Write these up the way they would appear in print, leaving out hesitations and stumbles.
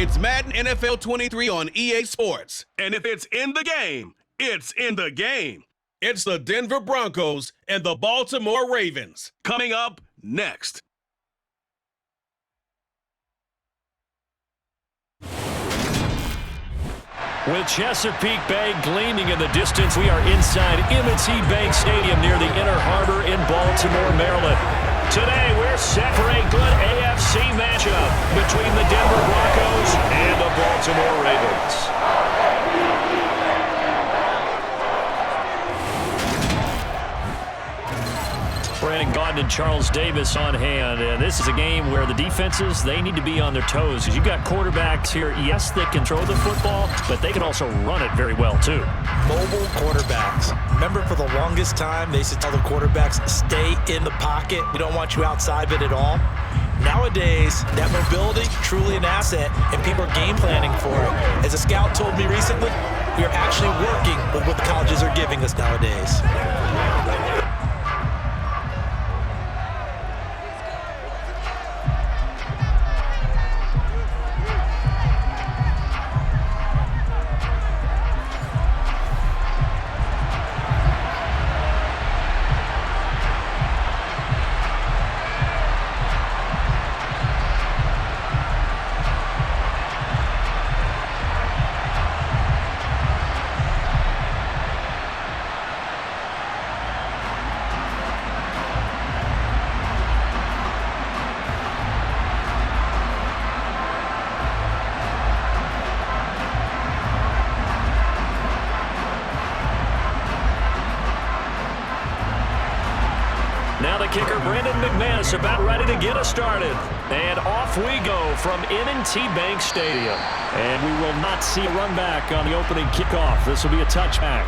It's Madden NFL 23 on EA Sports. And if it's in the game, it's in the game. It's the Denver Broncos and the Baltimore Ravens. Coming up next. With Chesapeake Bay gleaming in the distance, we are inside M&T Bank Stadium near the Inner Harbor in Baltimore, Maryland. Today, we're set for a good AFC matchup between the Denver Broncos and the Baltimore Ravens. Brandon Gaudin and Charles Davis on hand, and this is a game where the defenses, they need to be on their toes, because you've got quarterbacks here, yes, they can throw the football, but they can also run it very well, too. Mobile quarterbacks. Remember, for the longest time, they used to tell the quarterbacks, stay in the pocket. We don't want you outside of it at all. Nowadays, that mobility, truly an asset, and people are game planning for it. As a scout told me recently, we are actually working with what the colleges are giving us nowadays. Now the kicker, Brandon McManus, about ready to get us started. And off we go from M&T Bank Stadium. And we will not see a run back on the opening kickoff. This will be a touchback.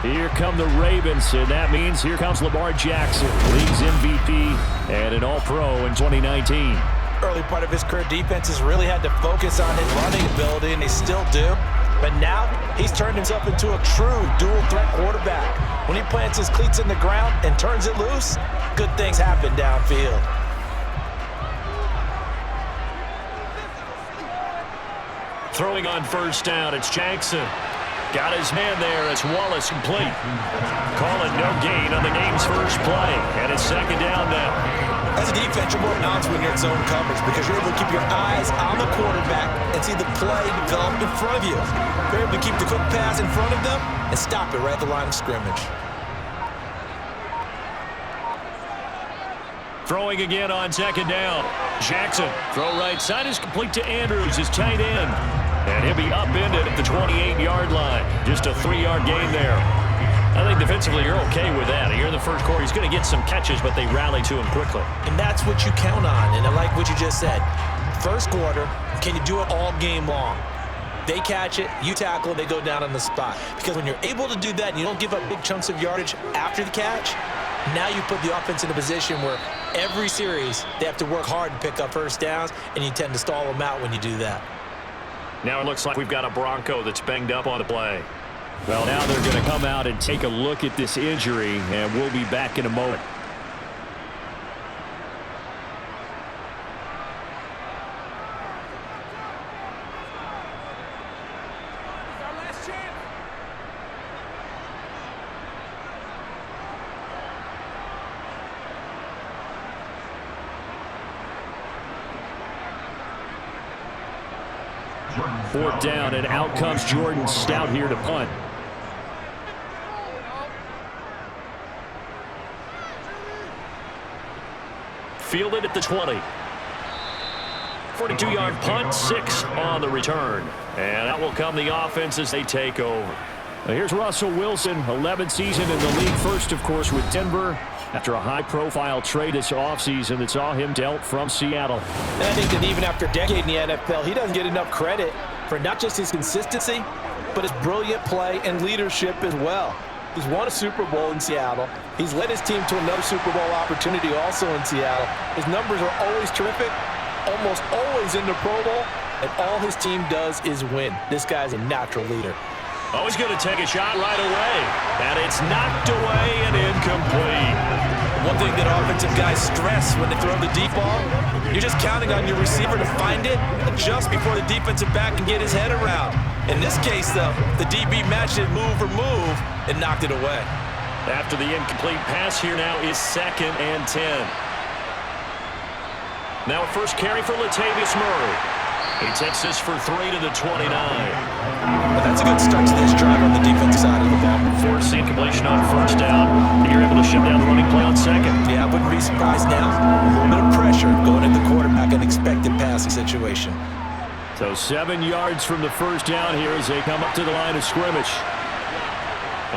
Here come the Ravens, and that means here comes Lamar Jackson, league's MVP and an All-Pro in 2019. Early part of his career, defenses really had to focus on his running ability, and they still do. But now he's turned himself into a true dual-threat quarterback. When he plants his cleats in the ground and turns it loose, good things happen downfield. Throwing on first down, it's Jackson. Got his man there, it's Wallace complete. Call it no gain on the game's first play, and it's second down now. As a defense, you're more balanced when you're in zone coverage because you're able to keep your eyes on the quarterback and see the play develop in front of you. You're able to keep the quick pass in front of them and stop it right at the line of scrimmage. Throwing again on second down. Jackson, throw right side is complete to Andrews, his tight end. And he'll be upended at the 28-yard line. Just a 3-yard gain there. I think defensively you're okay with that. Here in the first quarter, he's going to get some catches, but they rally to him quickly. And that's what you count on, and I like what you just said. First quarter, can you do it all game long? They catch it, you tackle, they go down on the spot. Because when you're able to do that and you don't give up big chunks of yardage after the catch, now you put the offense in a position where every series they have to work hard to pick up first downs, and you tend to stall them out when you do that. Now it looks like we've got a Bronco that's banged up on the play. Well, now they're going to come out and take a look at this injury, and we'll be back in a moment. Fourth down, and out comes Jordan Stout here to punt. Fielded at the 20. 42-yard punt, 6 on the return. And that will come the offense as they take over. Now here's Russell Wilson, 11th season in the league. First, of course, with Denver after a high-profile trade this offseason that saw him dealt from Seattle. And I think that even after a decade in the NFL, he doesn't get enough credit for not just his consistency, but his brilliant play and leadership as well. He's won a Super Bowl in Seattle. He's led his team to another Super Bowl opportunity also in Seattle. His numbers are always terrific, almost always in the Pro Bowl, and all his team does is win. This guy's a natural leader. Oh, he's going to take a shot right away. And it's knocked away and incomplete. One thing that offensive guys stress when they throw the deep ball. You're just counting on your receiver to find it just before the defensive back can get his head around. In this case, though, the DB matched it move for move and knocked it away. After the incomplete pass here now is 2nd and 10. Now a first carry for Latavius Murray. He takes this for 3 to the 29. But that's a good start to this drive on the defensive side of the ball. Forced incompletion on first down. You're able to shut down the running play on 2nd. Yeah, I wouldn't be surprised now. A little bit of pressure going at the quarterback, an expected passing situation. So 7 yards from the first down here as they come up to the line of scrimmage.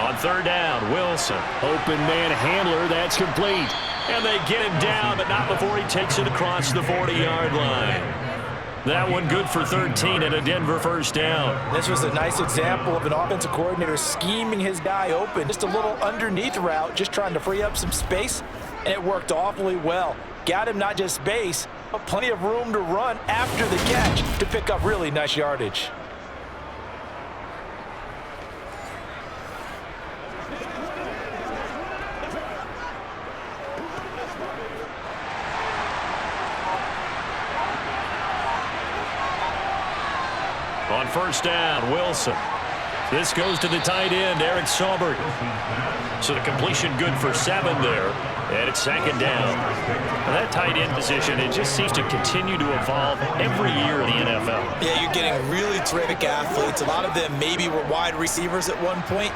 On 3rd down, Wilson. Open man handler, that's complete. And they get him down, but not before he takes it across the 40-yard line. That one good for 13 and a Denver first down. This was a nice example of an offensive coordinator scheming his guy open. Just a little underneath route, just trying to free up some space, and it worked awfully well. Got him not just space, but plenty of room to run after the catch to pick up really nice yardage. On first down, Wilson. This goes to the tight end, Eric Saubert. So the completion good for 7 there. And it's 2nd down. Now that tight end position, it just seems to continue to evolve every year in the NFL. Yeah, you're getting really terrific athletes. A lot of them maybe were wide receivers at one point.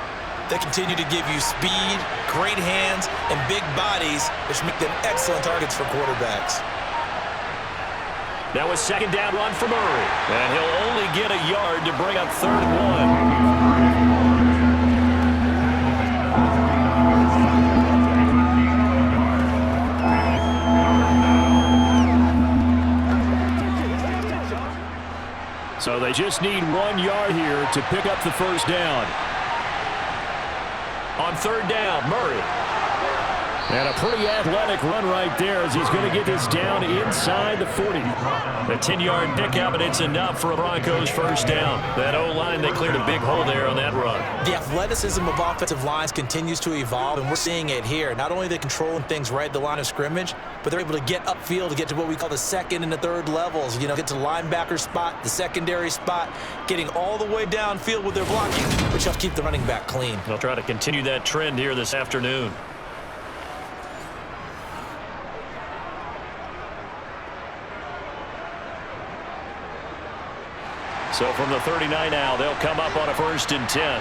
They continue to give you speed, great hands, and big bodies, which make them excellent targets for quarterbacks. That was 2nd down run for Murray. And he'll only get a yard to bring up 3rd and 1. So they just need 1 yard here to pick up the first down. On 3rd down, Murray. And a pretty athletic run right there as he's going to get this down inside the 40. A 10-yard pickup, and it's enough for a Broncos first down. That O-line, they cleared a big hole there on that run. The athleticism of offensive lines continues to evolve, and we're seeing it here. Not only are they controlling things right at the line of scrimmage, but they're able to get upfield to get to what we call the 2nd and the 3rd levels. You know, get to the linebacker spot, the secondary spot, getting all the way downfield with their blocking, which helps keep the running back clean. They'll try to continue that trend here this afternoon. So from the 39 now, they'll come up on a 1st and 10.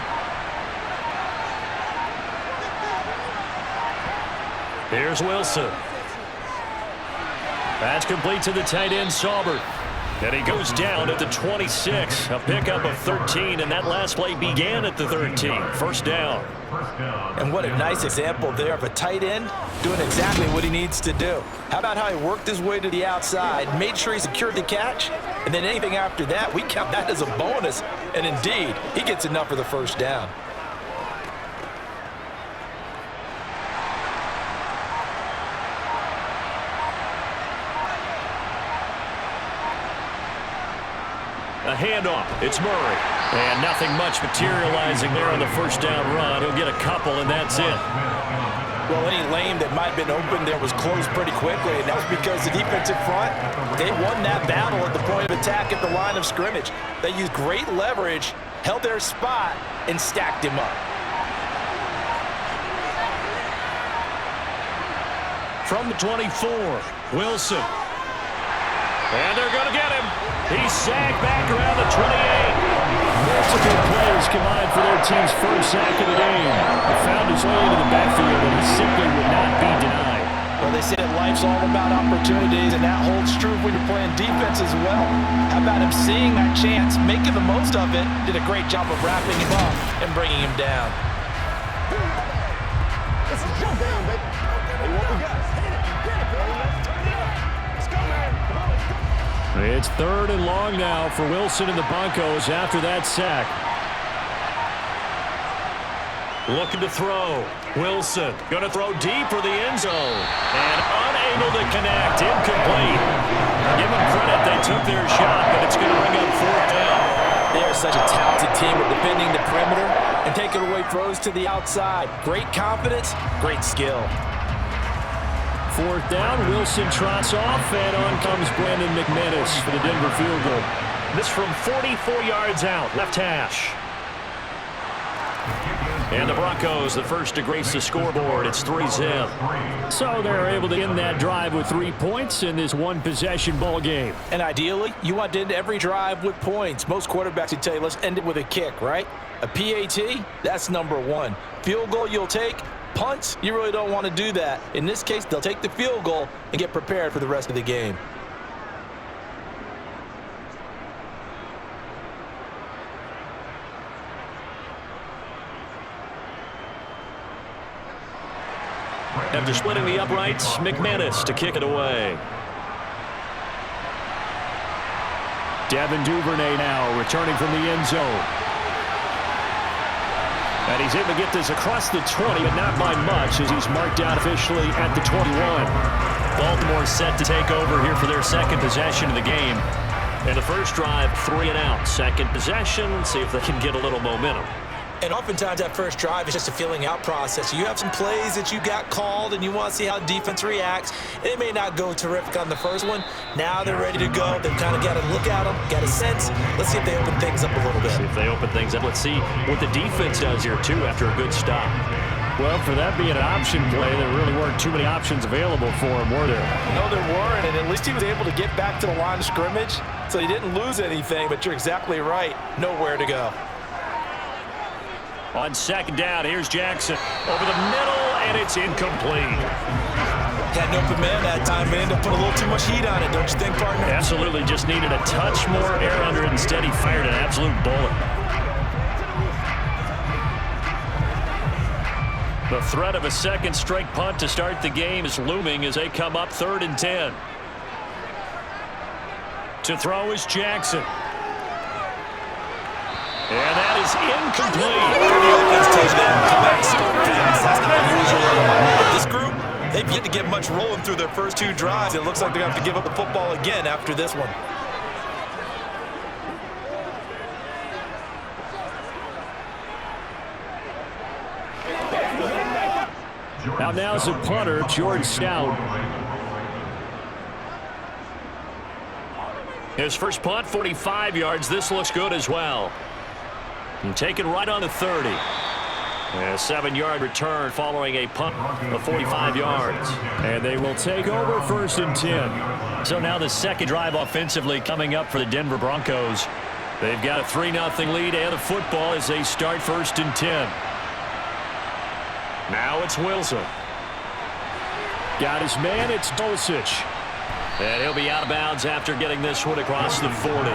Here's Wilson. That's complete to the tight end, Saubert. And he goes down at the 26. A pickup of 13, and that last play began at the 13. First down. And what a nice example there of a tight end doing exactly what he needs to do. How about how he worked his way to the outside, made sure he secured the catch, and then anything after that, we count that as a bonus. And indeed, he gets enough for the first down. A handoff. It's Murray. And nothing much materializing there on the first down run. He'll get a couple, and that's it. Well, any lane that might have been open there was closed pretty quickly, and that was because the defensive front, they won that battle at the point of attack at the line of scrimmage. They used great leverage, held their spot, and stacked him up. From the 24, Wilson. And they're going to get him. He's sacked back around the 28. Multiple players combined for their team's first sack of the game. He found his way into the backfield, and he simply would not be denied. Well, they say that life's all about opportunities, and that holds true when you're playing defense as well. How about him seeing that chance, making the most of it, did a great job of wrapping him up and bringing him down. It's a jump down, baby. Hey, what we got? Let's go, man. Come on, let's go. It's 3rd and long now for Wilson and the Broncos after that sack. Looking to throw. Wilson going to throw deep for the end zone. And unable to connect. Incomplete. Give them credit. They took their shot, but it's going to bring up 4th down. They are such a talented team at defending the perimeter and taking away throws to the outside. Great confidence, great skill. 4th down. Wilson trots off, and on comes Brandon McManus for the Denver field goal. This from 44 yards out, left hash. And the Broncos, the first to grace the scoreboard. It's 3-zip. So they're able to end that drive with 3 points in this one-possession ball game. And ideally, you want to end every drive with points. Most quarterbacks would tell you, let's end it with a kick, right? A PAT, that's number 1. Field goal you'll take. Punts, you really don't want to do that. In this case, they'll take the field goal and get prepared for the rest of the game. After splitting the uprights, McManus to kick it away. Devin Duvernay now returning from the end zone. And he's able to get this across the 20, but not by much as he's marked down officially at the 21. Baltimore set to take over here for their second possession of the game. And the first drive, 3 and out. Second possession, see if they can get a little momentum. And oftentimes that first drive is just a filling out process. You have some plays that you got called and you want to see how defense reacts. It may not go terrific on the first one. Now they're ready to go. They've kind of got to look at them, got a sense. Let's see if they open things up a little bit. See if they open things up. Let's see what the defense does here, too, after a good stop. Well, for that being an option play, there really weren't too many options available for him, were there? No, there weren't, and at least he was able to get back to the line of scrimmage, so he didn't lose anything, but you're exactly right. Nowhere to go. On second down, here's Jackson over the middle, and it's incomplete. Had an open man that time, but ended up putting a little too much heat on it, don't you think, partner? Absolutely, just needed a touch more air under it. Instead, he fired an absolute bullet. The threat of a second straight punt to start the game is looming as they come up 3rd and 10. To throw is Jackson. And that is incomplete. This group, they've yet to get much rolling through their first 2 drives. It looks like they're going to have to give up the football again after this one. Now's the punter, George Stout. His first punt, 45 yards. This looks good as well. And taken right on the 30. And a 7-yard return following a punt of 45 yards. And they will take over 1st and 10. So now the second drive offensively coming up for the Denver Broncos. They've got a 3-0 lead and the football as they start 1st and 10. Now it's Wilson. Got his man, it's Dulcich. And he'll be out of bounds after getting this one across the 40.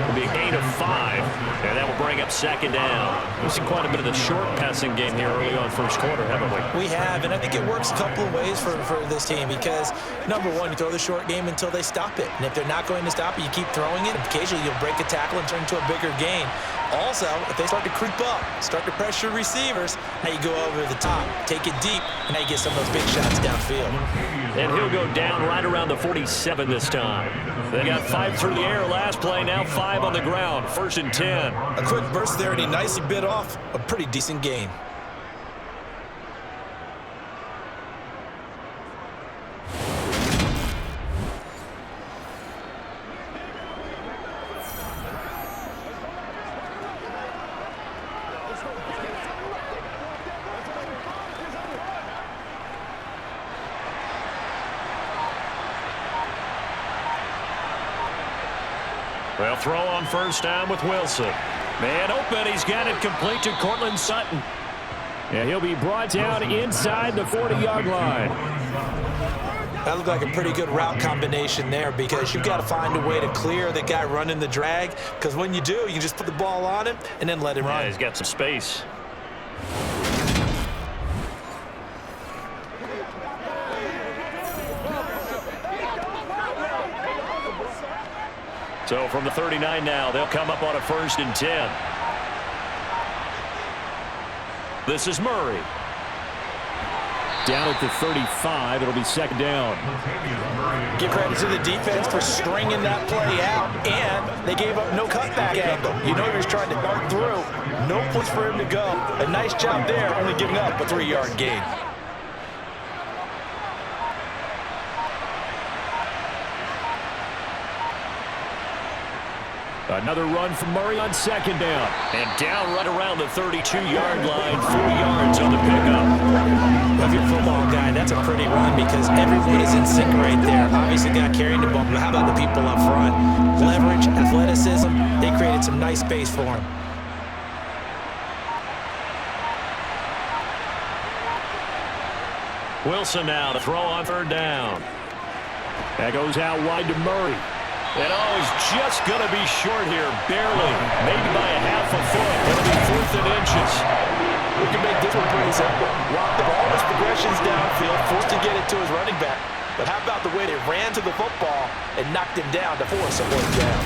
It'll be a gain of 5, and that will bring up 2nd down. We've seen quite a bit of the short passing game here early on first quarter, haven't we? We have, and I think it works a couple of ways for this team because, number one, you throw the short game until they stop it. And if they're not going to stop it, you keep throwing it. Occasionally, you'll break a tackle and turn into a bigger gain. Also, if they start to creep up, start to pressure receivers, now you go over the top, take it deep, and now you get some of those big shots downfield. And he'll go down right around the 47 this time. They got 5 through the air last play, now 5 on the ground. 1st and 10. A quick burst there, and he nicely bit off a pretty decent gain. Well, throw on 1st down with Wilson. Man open, he's got it complete to Cortland Sutton. And he'll be brought down inside the 40-yard line. That looked like a pretty good route combination there because you've got to find a way to clear the guy running the drag because when you do, you just put the ball on him and then let him run. Yeah, he's got some space. So from the 39 now, they'll come up on a 1st and 10. This is Murray. Down at the 35, it'll be 2nd down. Give credit to the defense for stringing that play out, and they gave up no cutback angle. You know he was trying to dart through. No place for him to go. A nice job there, only giving up a 3-yard gain. Another run from Murray on second down. And down right around the 32-yard line, 4 yards on the pickup. Well, if you're a football guy, that's a pretty run because everyone is in sync right there. Obviously, the guy carrying the ball, but how about the people up front? Leverage, athleticism, they created some nice space for him. Wilson now to throw on third down. That goes out wide to Murray. And he's just going to be short here, barely. Maybe by a half a foot. It'll be 4th and inches. We can make different plays. While the ball was progressions downfield, forced to get it to his running back. But how about the way they ran to the football and knocked him down to force a fourth down?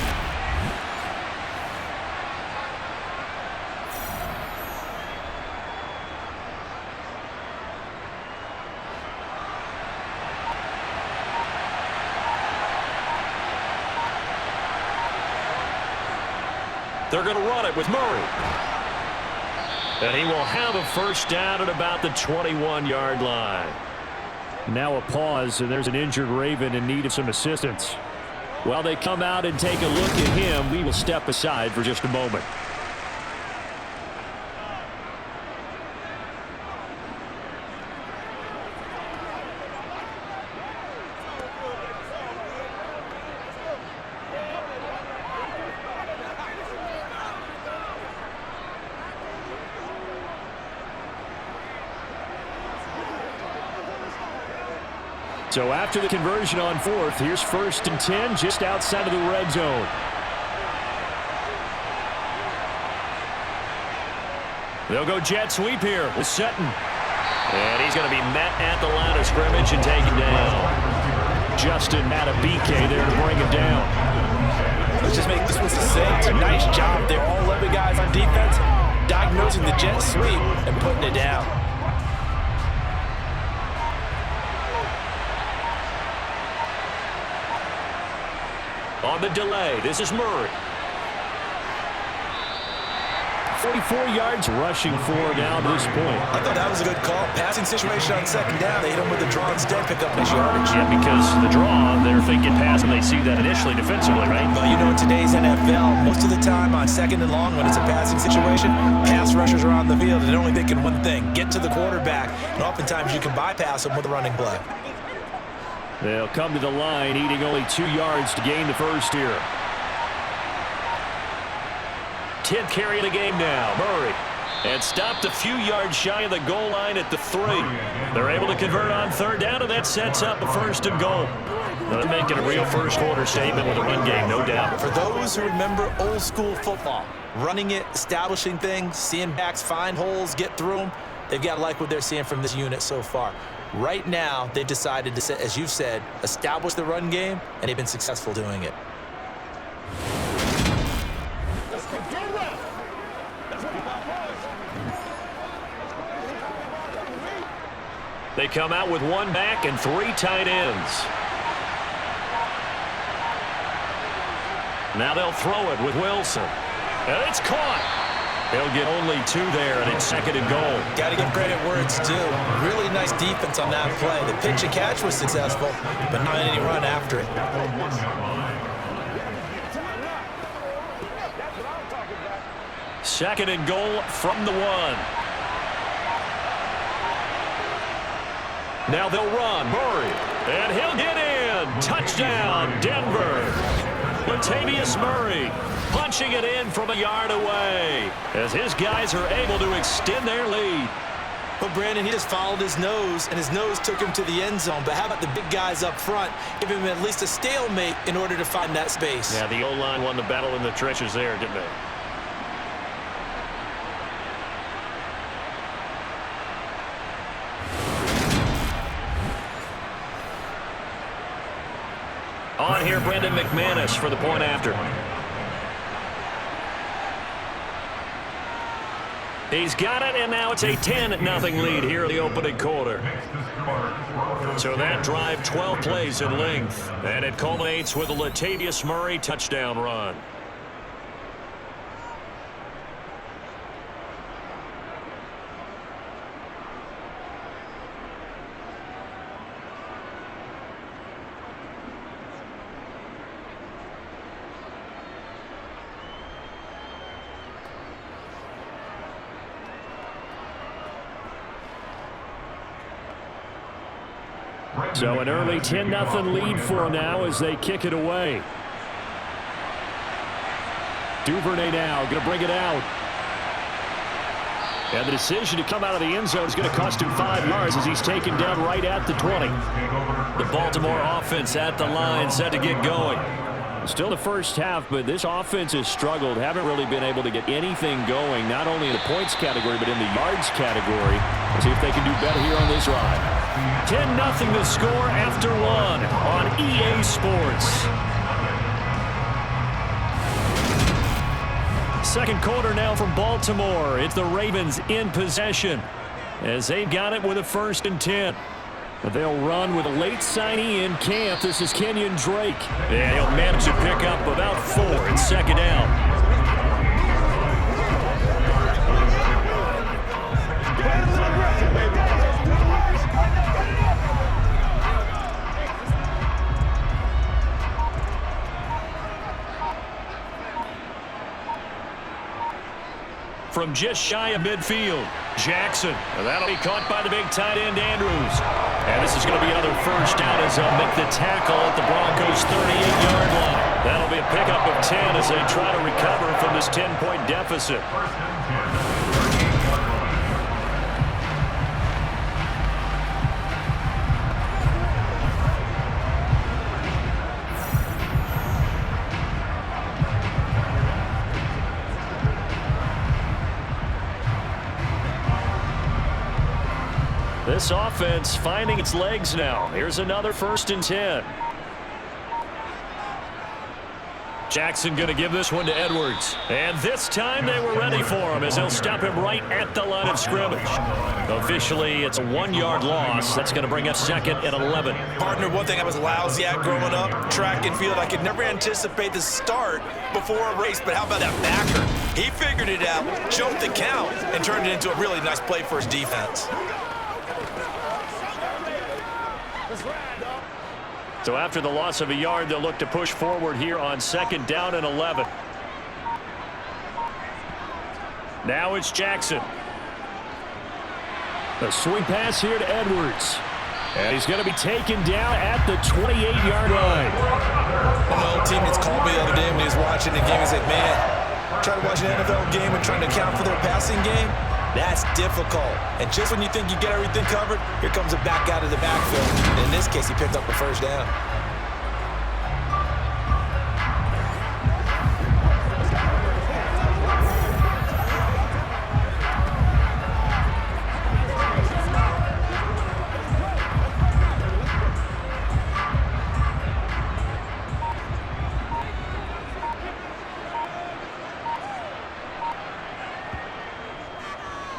They're going to run it with Murray. And he will have a first down at about the 21-yard line. Now a pause, and there's an injured Raven in need of some assistance. While they come out and take a look at him, we will step aside for just a moment. So after the conversion on 4th, here's 1st and 10 just outside of the red zone. They'll go jet sweep here with Sutton. And he's going to be met at the line of scrimmage and taken down. Justin Matabike there to bring him down. Let's just make this one succinct. Nice job there. All 11 guys on defense diagnosing the jet sweep and putting it down. On the delay, this is Murray. 44 yards rushing for now to this point. I thought that was a good call. Passing situation on second down. They hit him with the draw instead, pick up nice yardage. Yeah, because the draw, they're thinking pass, and they see that initially defensively, right? Well, you know, in today's NFL, most of the time on second and long, when it's a passing situation, pass rushers are on the field and they're only thinking one thing, get to the quarterback. And oftentimes you can bypass them with a running play. They'll come to the line, needing only 2 yards to gain the first here. 10th carry of the game now, Murray. And stopped a few yards shy of the goal line at the 3. They're able to convert on third down, and that sets up a 1st and goal. Now they're making a real first-quarter statement with a run game, no doubt. For those who remember old-school football, running it, establishing things, seeing backs find holes, get through them, they've got to like what they're seeing from this unit so far. Right now, they've decided to, as you've said, establish the run game, and they've been successful doing it. They come out with 1 back and 3 tight ends. Now they'll throw it with Wilson. And it's caught. They'll get only 2 there, and it's 2nd and goal. Got to give credit where it's due. Really nice defense on that play. The pitch and catch was successful, but not any run after it. 2nd and goal from the 1. Now they'll run. Murray. And he'll get in. Touchdown, Denver. Latavius Murray punching it in from a yard away as his guys are able to extend their lead. Well, Brandon, he just followed his nose, and his nose took him to the end zone. But how about the big guys up front? Give him at least a stalemate in order to find that space. Yeah, the O-line won the battle in the trenches there, didn't they? On here, Brendan McManus for the point after. He's got it, and now it's a 10-0 lead here in the opening quarter. So that drive, 12 plays in length, and it culminates with a Latavius Murray touchdown run. So an early 10-0 lead for them now as they kick it away. Duvernay now going to bring it out. And the decision to come out of the end zone is going to cost him 5 yards as he's taken down right at the 20. The Baltimore offense at the line set to get going. Still the first half, but this offense has struggled. Haven't really been able to get anything going, not only in the points category, but in the yards category. Let's see if they can do better here on this ride. 10-0 the score after 1 on EA Sports. Second quarter now from Baltimore. It's the Ravens in possession as they've got it with a 1st and 10. But they'll run with a late signee in camp. This is Kenyon Drake. Yeah, he'll manage to pick up about 4 in 2nd down. From just shy of midfield, Jackson. And that'll be caught by the big tight end, Andrews. And this is going to be another 1st down as they'll make the tackle at the Broncos' 38-yard line. That'll be a pickup of 10 as they try to recover from this 10-point deficit. This offense finding its legs now. Here's another 1st and 10. Jackson going to give this one to Edwards. And this time they were ready for him as they'll stop him right at the line of scrimmage. Officially, it's a 1-yard loss. That's going to bring up 2nd and 11. Partner, one thing I was lousy at growing up, track and field, I could never anticipate the start before a race, but how about that backer? He figured it out, jumped the count, and turned it into a really nice play for his defense. So after the loss of a yard, they'll look to push forward here on 2nd down and 11. Now it's Jackson. A swing pass here to Edwards. And he's going to be taken down at the 28-yard line. My old teammates called me the other day when he was watching the game. He said, man, trying to watch an NFL game and trying to account for their passing game, that's difficult. And just when you think you get everything covered, here comes a back out of the backfield. And in this case, he picked up the 1st down.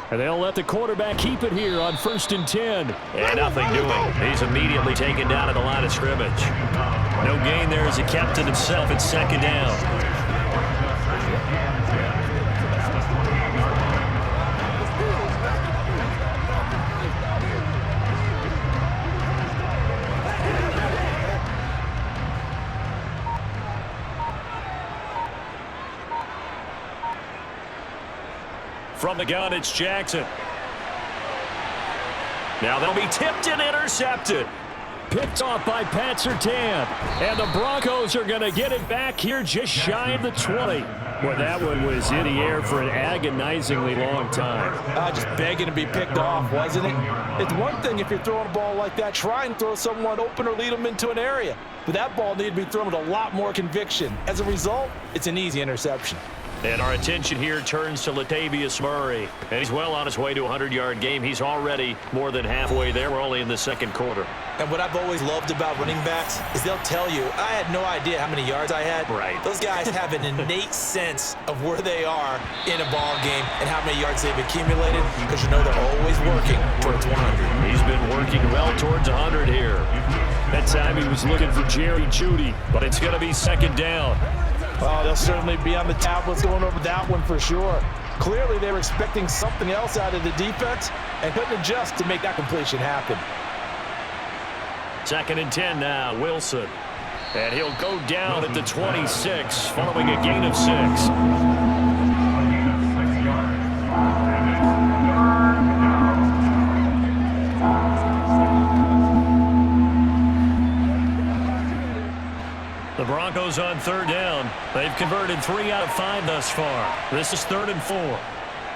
And they'll let the quarterback keep it here on 1st and 10. And nothing doing. He's immediately taken down at the line of scrimmage. No gain there as he kept it himself at 2nd down. From the gun, it's Jackson. Now they'll be tipped and intercepted. Picked off by Pat Surtain. And the Broncos are going to get it back here just shy of the 20. Boy, that one was in the air for an agonizingly long time. Just begging to be picked off, wasn't it? It's one thing if you're throwing a ball like that, try and throw someone open or lead them into an area. But that ball needed to be thrown with a lot more conviction. As a result, it's an easy interception. And our attention here turns to Latavius Murray. And he's well on his way to a 100-yard game. He's already more than halfway there. We're only in the 2nd quarter. And what I've always loved about running backs is they'll tell you, I had no idea how many yards I had. Right. Those guys have an innate sense of where they are in a ball game and how many yards they've accumulated because you know they're always working towards 100. He's been working well towards 100 here. That time he was looking for Jerry Jeudy, but it's going to be 2nd down. Oh, they'll certainly be on the tablets going over that one for sure. Clearly, they were expecting something else out of the defense and couldn't adjust to make that completion happen. 2nd and 10 now, Wilson. And he'll go down at the 26 following a gain of 6. Broncos on third down. They've converted 3 out of 5 thus far. This is 3rd and 4.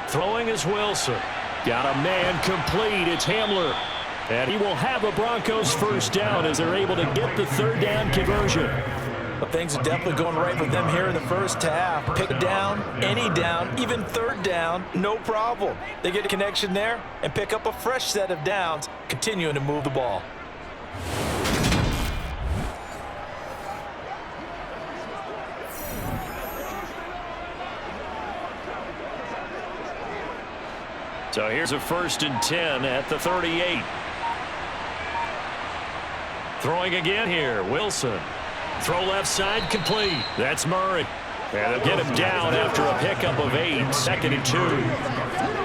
Throwing is Wilson. Got a man complete. It's Hamler. And he will have a Broncos first down as they're able to get the 3rd down conversion. But things are definitely going right for them here in the first half. Pick down, any down, even 3rd down, no problem. They get a connection there and pick up a fresh set of downs, continuing to move the ball. So here's a 1st and 10 at the 38. Throwing again here, Wilson. Throw left side, complete. That's Murray. And they'll get him down after a pickup of 8, 2nd and 2.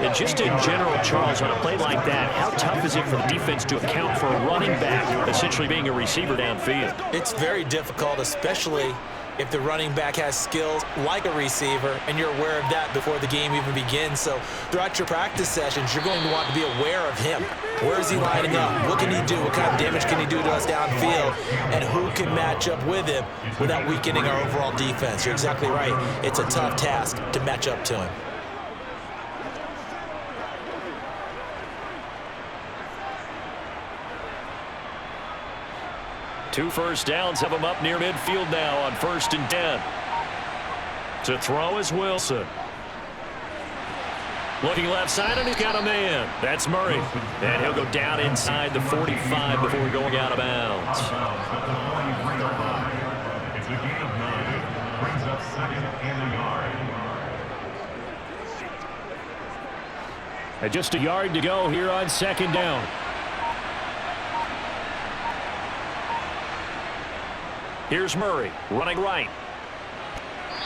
And just in general, Charles, on a play like that, how tough is it for the defense to account for a running back essentially being a receiver downfield? It's very difficult, especially if the running back has skills like a receiver, and you're aware of that before the game even begins. So throughout your practice sessions, you're going to want to be aware of him. Where is he lining up? What can he do? What kind of damage can he do to us downfield? And who can match up with him without weakening our overall defense? You're exactly right. It's a tough task to match up to him. Two first downs have him up near midfield now on 1st and 10. To throw is Wilson. Looking left side, and he's got a man. That's Murray. And he'll go down inside the 45 before going out of bounds. It's a gain of 9. Brings up 2nd and a yard. And just a yard to go here on 2nd down. Here's Murray, running right.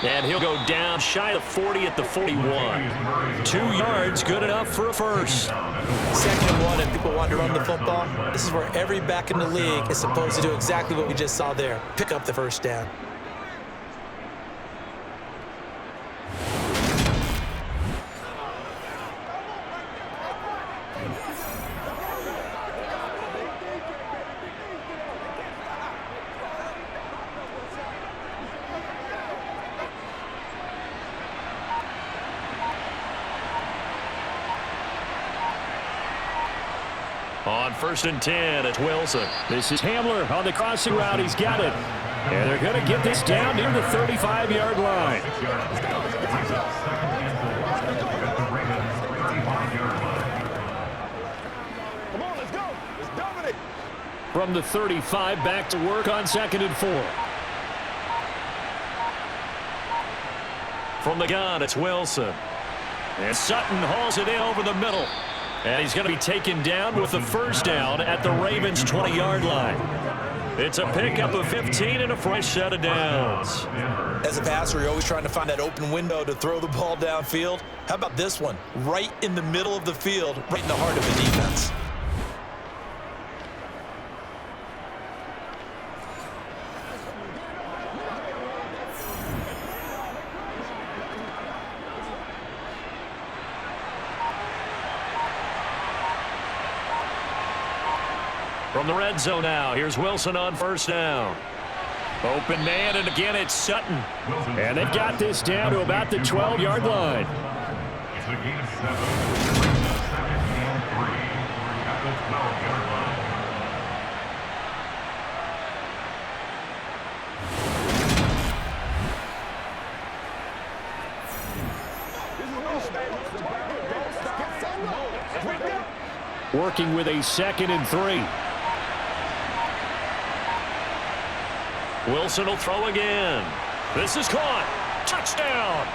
And he'll go down shy of 40 at the 41. 2 yards, good enough for a first. 2nd and 1, and people want to run the football. This is where every back in the league is supposed to do exactly what we just saw there. Pick up the first down. On 1st and 10, it's Wilson. This is Hamler on the crossing route. He's got it. And they're going to get this down near the 35-yard line. Come on, let's go. Let's dominate. From the 35, back to work on 2nd and 4. From the gun, it's Wilson. And Sutton hauls it in over the middle. And he's going to be taken down with the first down at the Ravens' 20-yard line. It's a pickup of 15 and a fresh set of downs. As a passer, you're always trying to find that open window to throw the ball downfield. How about this one? Right in the middle of the field, right in the heart of the defense. From the red zone now, here's Wilson on 1st down. Open man, and again it's Sutton. And they've got this down to about the 12-yard line. It's a gain of 7. Brings up 2nd and 3 at the 12-yard line. Working with a 2nd and 3. Wilson will throw again. This is caught. Touchdown.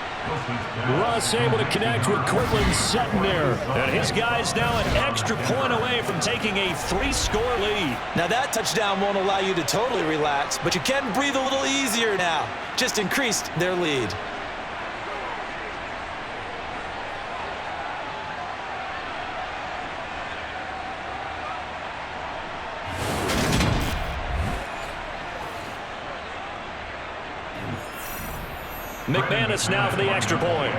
Russ able to connect with Cortland Sutton there. And his guy's now an extra point away from taking a 3-score lead. Now that touchdown won't allow you to totally relax, but you can breathe a little easier now. Just increased their lead. McManus now for the extra point.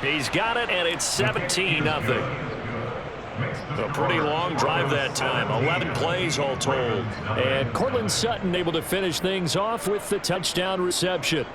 He's got it, and it's 17-0. A pretty long drive that time, 11 plays all told. And Cortland Sutton able to finish things off with the touchdown reception.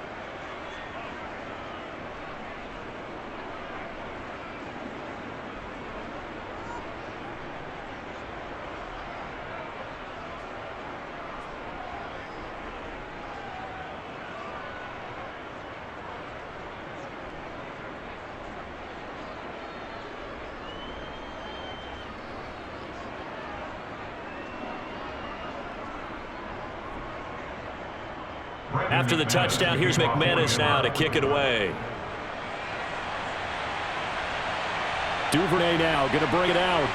After the touchdown, here's McManus now to kick it away. Duvernay now going to bring it out.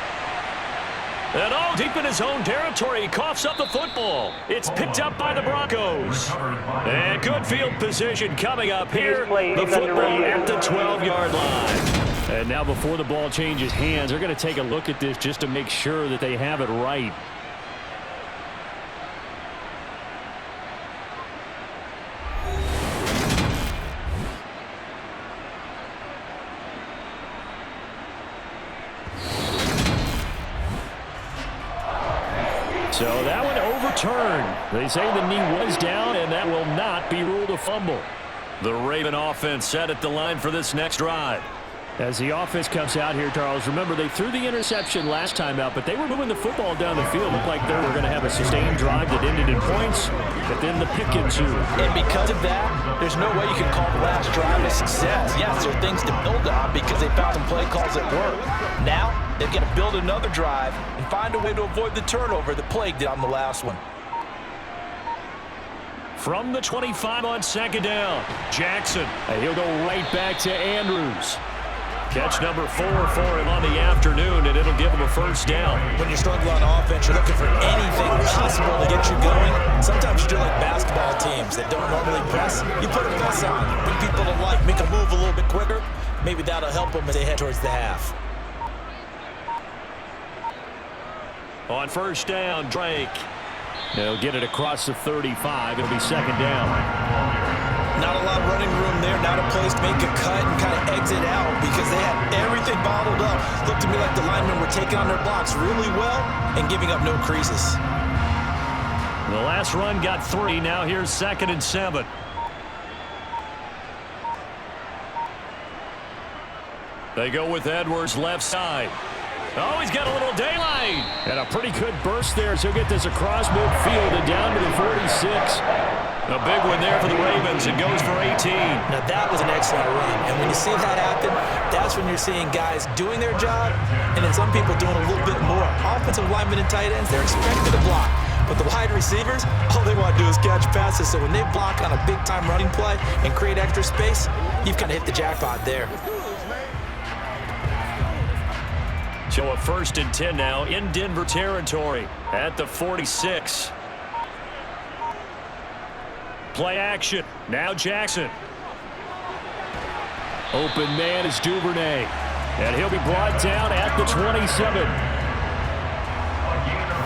And all deep in his own territory, he coughs up the football. It's picked up by the Broncos. And good field position coming up here. The football at the 12-yard line. And now before the ball changes hands, they're going to take a look at this just to make sure that they have it right. So that one overturned. They say the knee was down, and that will not be ruled a fumble. The Raven offense set at the line for this next drive. As the offense comes out here, Charles, remember they threw the interception last time out, but they were moving the football down the field. Looked like they were going to have a sustained drive that ended in points, but then the pick ensued. And because of that, there's no way you can call the last drive a success. Yes, there are things to build on because they found some play calls that work. Now, they've got to build another drive and find a way to avoid the turnover that plagued it on the last one. From the 25 on second down, Jackson. And he'll go right back to Andrews. Catch number 4 for him on the afternoon, and it'll give him a first down. When you're struggling on offense, you're looking for anything possible to get you going. Sometimes you do like basketball teams that don't normally press. You put a press on, bring people to life, make them move a little bit quicker. Maybe that'll help them as they head towards the half. On first down, Drake. They'll get it across the 35. It'll be second down. Not a lot of running room there, not a place to make a cut and kind of exit out because they had everything bottled up. Looked to me like the linemen were taking on their blocks really well and giving up no creases. The last run got 3. Now here's 2nd and 7. They go with Edwards left side. Oh, he's got a little daylight. And a pretty good burst there, so he'll get this across midfield and down to the 46. A big one there for the Ravens. It goes for 18. Now, that was an excellent run. And when you see that happen, that's when you're seeing guys doing their job and then some people doing a little bit more. Offensive linemen and tight ends, they're expected to block. But the wide receivers, all they want to do is catch passes. So when they block on a big-time running play and create extra space, you've kind of hit the jackpot there. So a 1st and 10 now in Denver territory at the 46. Play action. Now Jackson. Open man is Duvernay. And he'll be brought down at the 27.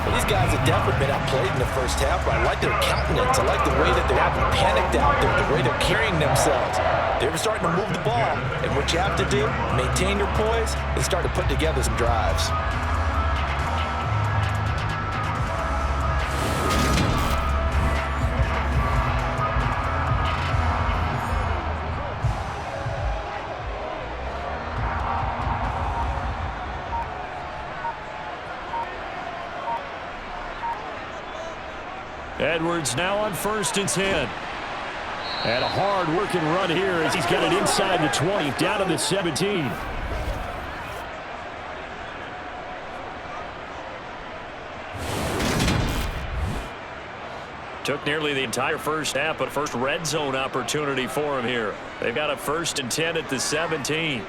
Well, these guys have definitely been outplayed in the first half, but I like their countenance. I like the way that they're having panicked out there, the way they're carrying themselves. They're starting to move the ball, and what you have to do, maintain your poise, and start to put together some drives. Edwards now on 1st and 10. And a hard-working run here as he's got it inside the 20, down to the 17. Took nearly the entire first half, but first red zone opportunity for him here. They've got a 1st and 10 at the 17.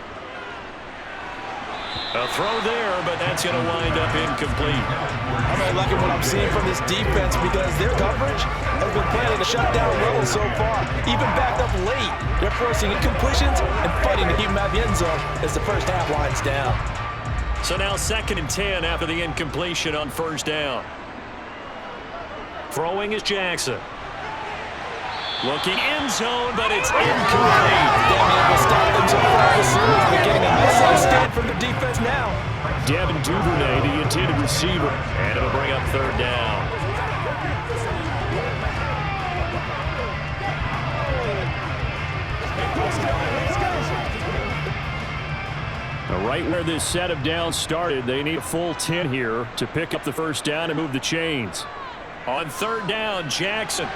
A throw there, but that's going to wind up incomplete. I'm really liking what I'm seeing from this defense because their coverage has been playing at a shutdown level so far. Even backed up late, they're forcing incompletions and fighting to keep them out of the end zone as the first half winds down. So now 2nd and 10 after the incompletion on 1st down. Throwing is Jackson. Looking end zone, but it's incomplete. They're able to stop them so far this series. They're getting a nice stand from the defense now. Devin Duvernay, the intended receiver. And it'll bring up third down. Right where this set of downs started, they need a full 10 here to pick up the first down and move the chains. On third down, Jackson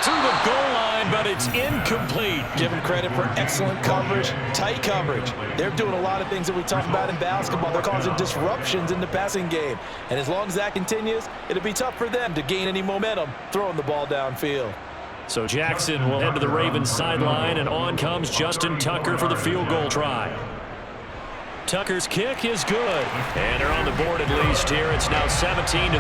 to the goal line, but it's incomplete. Give them credit for excellent coverage, tight coverage. They're doing a lot of things that we talk about in basketball. They're causing disruptions in the passing game. And as long as that continues, it'll be tough for them to gain any momentum throwing the ball downfield. So Jackson will head to the Ravens sideline, and on comes Justin Tucker for the field goal try. Tucker's kick is good. And they're on the board at least here. It's now 17-3.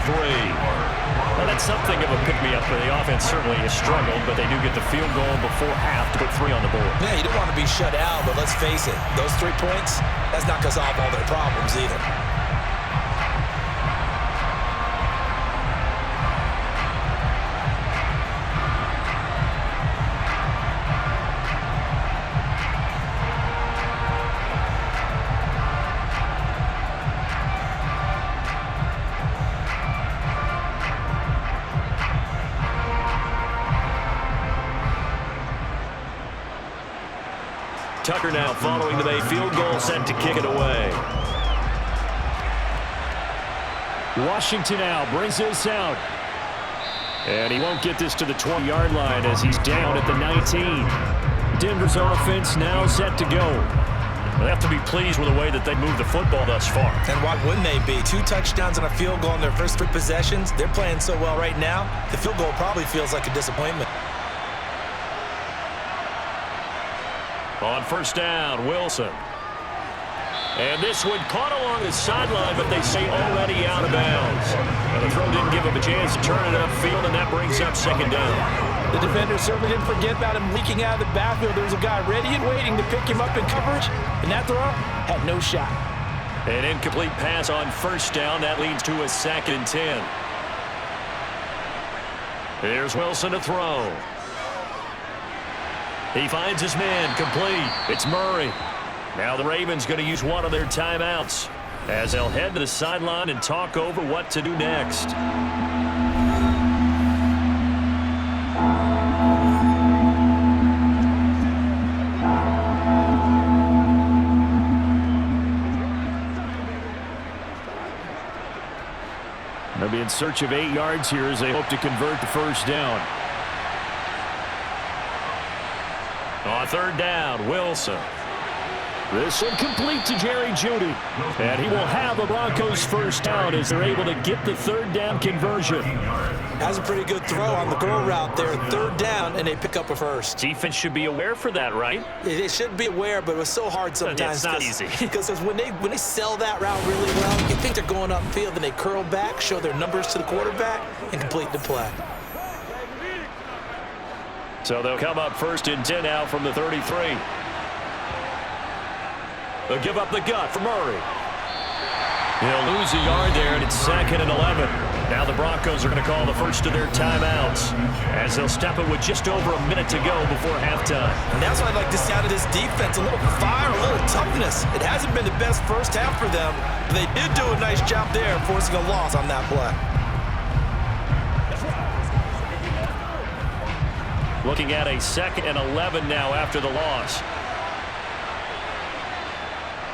Well, that's something of a pick-me-up for the offense. Certainly has struggled, but they do get the field goal before half to put 3 on the board. Yeah, you don't want to be shut out, but let's face it, those 3 points, that's not going to solve all their problems either. Tucker now following the Bay field goal, set to kick it away. Washington now brings this out. And he won't get this to the 20-yard line as he's down at the 19. Denver's offense now set to go. They have to be pleased with the way that they moved the football thus far. And why wouldn't they be? 2 touchdowns and a field goal in their first 3 possessions. They're playing so well right now, the field goal probably feels like a disappointment. On first down, Wilson. And this one caught along the sideline, but they say already out of bounds. And the throw didn't give him a chance to turn it upfield, and that brings up second down. The defender certainly didn't forget about him leaking out of the backfield. There was a guy ready and waiting to pick him up in coverage, and that throw had no shot. An incomplete pass on first down. That leads to a 2nd and 10. Here's Wilson to throw. He finds his man complete. It's Murray. Now the Ravens going to use one of their timeouts as they'll head to the sideline and talk over what to do next. They'll be in search of 8 yards here as they hope to convert the first down. On third down, Wilson. This one complete to Jerry Jeudy. And he will have a Broncos first down as they're able to get the third down conversion. Has a pretty good throw on the go route there. Third down, and they pick up a first. Defense should be aware for that, right? They should be aware, but it was so hard sometimes. It's not easy. Because when they sell that route really well, you think they're going upfield, and they curl back, show their numbers to the quarterback, and complete the play. So they'll come up 1st and 10 now from the 33. They'll give up the gut for Murray. He'll lose a yard there, and it's 2nd and 11. Now the Broncos are going to call the first of their timeouts as they'll step it with just over a minute to go before halftime. And that's what I'd like to see out of this defense, a little fire, a little toughness. It hasn't been the best first half for them, but they did do a nice job there forcing a loss on that play. Looking at a 2nd and 11 now after the loss.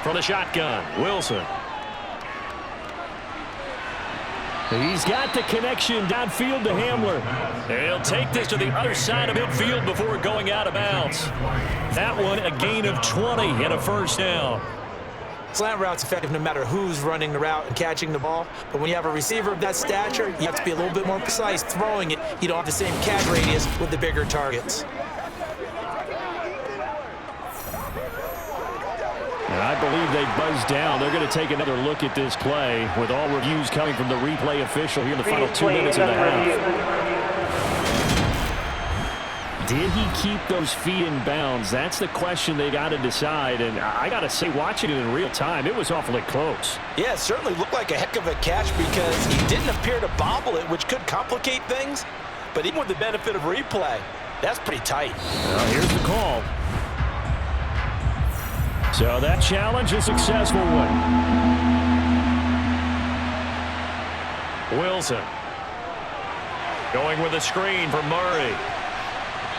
From the shotgun, Wilson. He's got the connection downfield to Hamler. He'll take this to the other side of midfield before going out of bounds. That one a gain of 20 and a first down. Slant route's effective no matter who's running the route and catching the ball. But when you have a receiver of that stature, you have to be a little bit more precise throwing it. You don't have the same catch radius with the bigger targets. And I believe they buzzed down. They're going to take another look at this play with all reviews coming from the replay official here in the final 2 minutes of the half. Did he keep those feet in bounds? That's the question they got to decide. And I got to say, watching it in real time, it was awfully close. Yeah, it certainly looked like a heck of a catch because he didn't appear to bobble it, which could complicate things. But even with the benefit of replay, That's pretty tight. Well, here's the call. So that challenge is a successful one. Wilson going with a screen for Murray.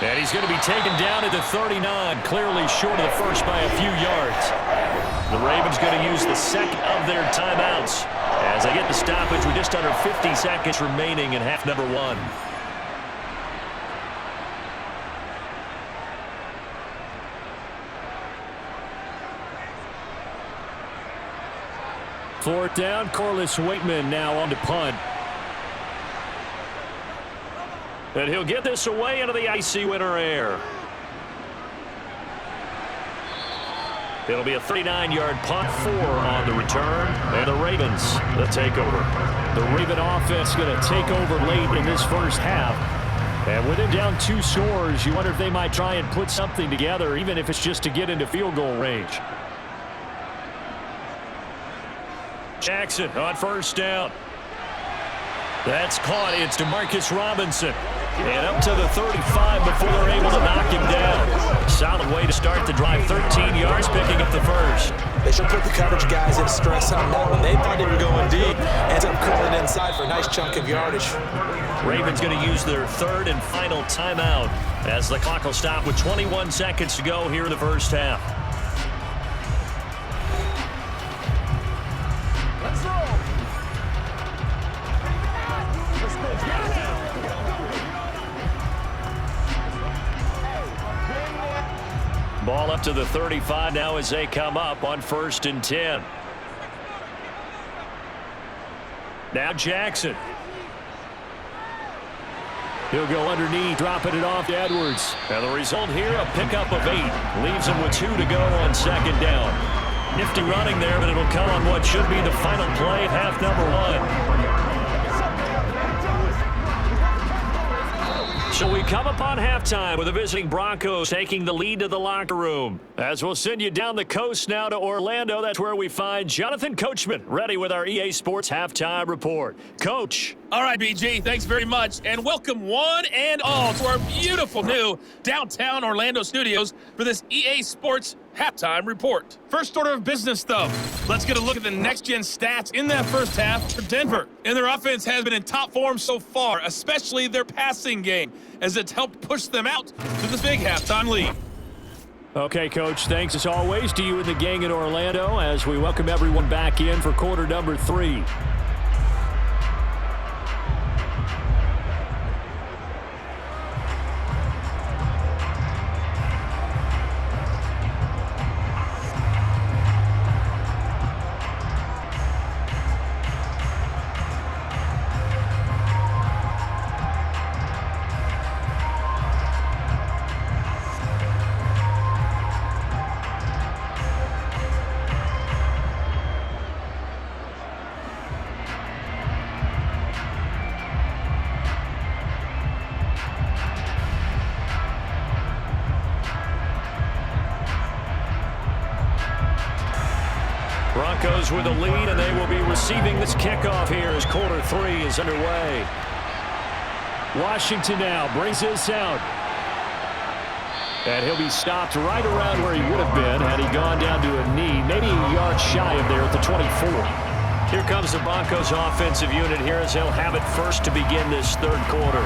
And he's going to be taken down at the 39, clearly short of the first by a few yards. The Ravens going to use the second of their timeouts as they get the stoppage with just under 50 seconds remaining in half number one. Fourth down, Corliss Waitman now on to punt. And he'll get this away into the icy winter air. It'll be a 39-yard punt, 4 on the return, and the Ravens the takeover. The Raven offense going to take over late in this first half. And with it down 2 scores, you wonder if they might try and put something together, even if it's just to get into field goal range. Jackson on first down. That's caught. It's DeMarcus Robinson. And up to the 35 before they're able to knock him down. Solid way to start the drive. 13 yards, picking up the first. They should put the coverage guys in stress on that one. They thought they were going deep. Ends up curling inside for a nice chunk of yardage. Ravens going to use their third and final timeout as the clock will stop with 21 seconds to go here in the first half. Ball up to the 35 now as they come up on 1st and 10. Now Jackson. He'll go underneath, dropping it off to Edwards. And the result here, a pickup of 8. Leaves him with 2 to go on 2nd down. Nifty running there, but it'll come on what should be the final play of half number 1. So we come upon halftime with the visiting Broncos taking the lead to the locker room. As we'll send you down the coast now to Orlando, that's where we find Jonathan Coachman ready with our EA Sports Halftime Report. Coach. All right, BG, thanks very much, and welcome one and all to our beautiful new downtown Orlando studios for this EA Sports Halftime Report. First order of business, though, let's get a look at the next-gen stats in that first half for Denver. And their offense has been in top form so far, especially their passing game, as it's helped push them out to this big halftime lead. Okay, Coach, thanks as always to you and the gang in Orlando as we welcome everyone back in for quarter number 3. Broncos with a lead, and they will be receiving this kickoff here as quarter 3 is underway. Washington now brings this out. And he'll be stopped right around where he would have been had he gone down to a knee, maybe a yard shy of there at the 24. Here comes the Broncos offensive unit here as they'll have it first to begin this third quarter.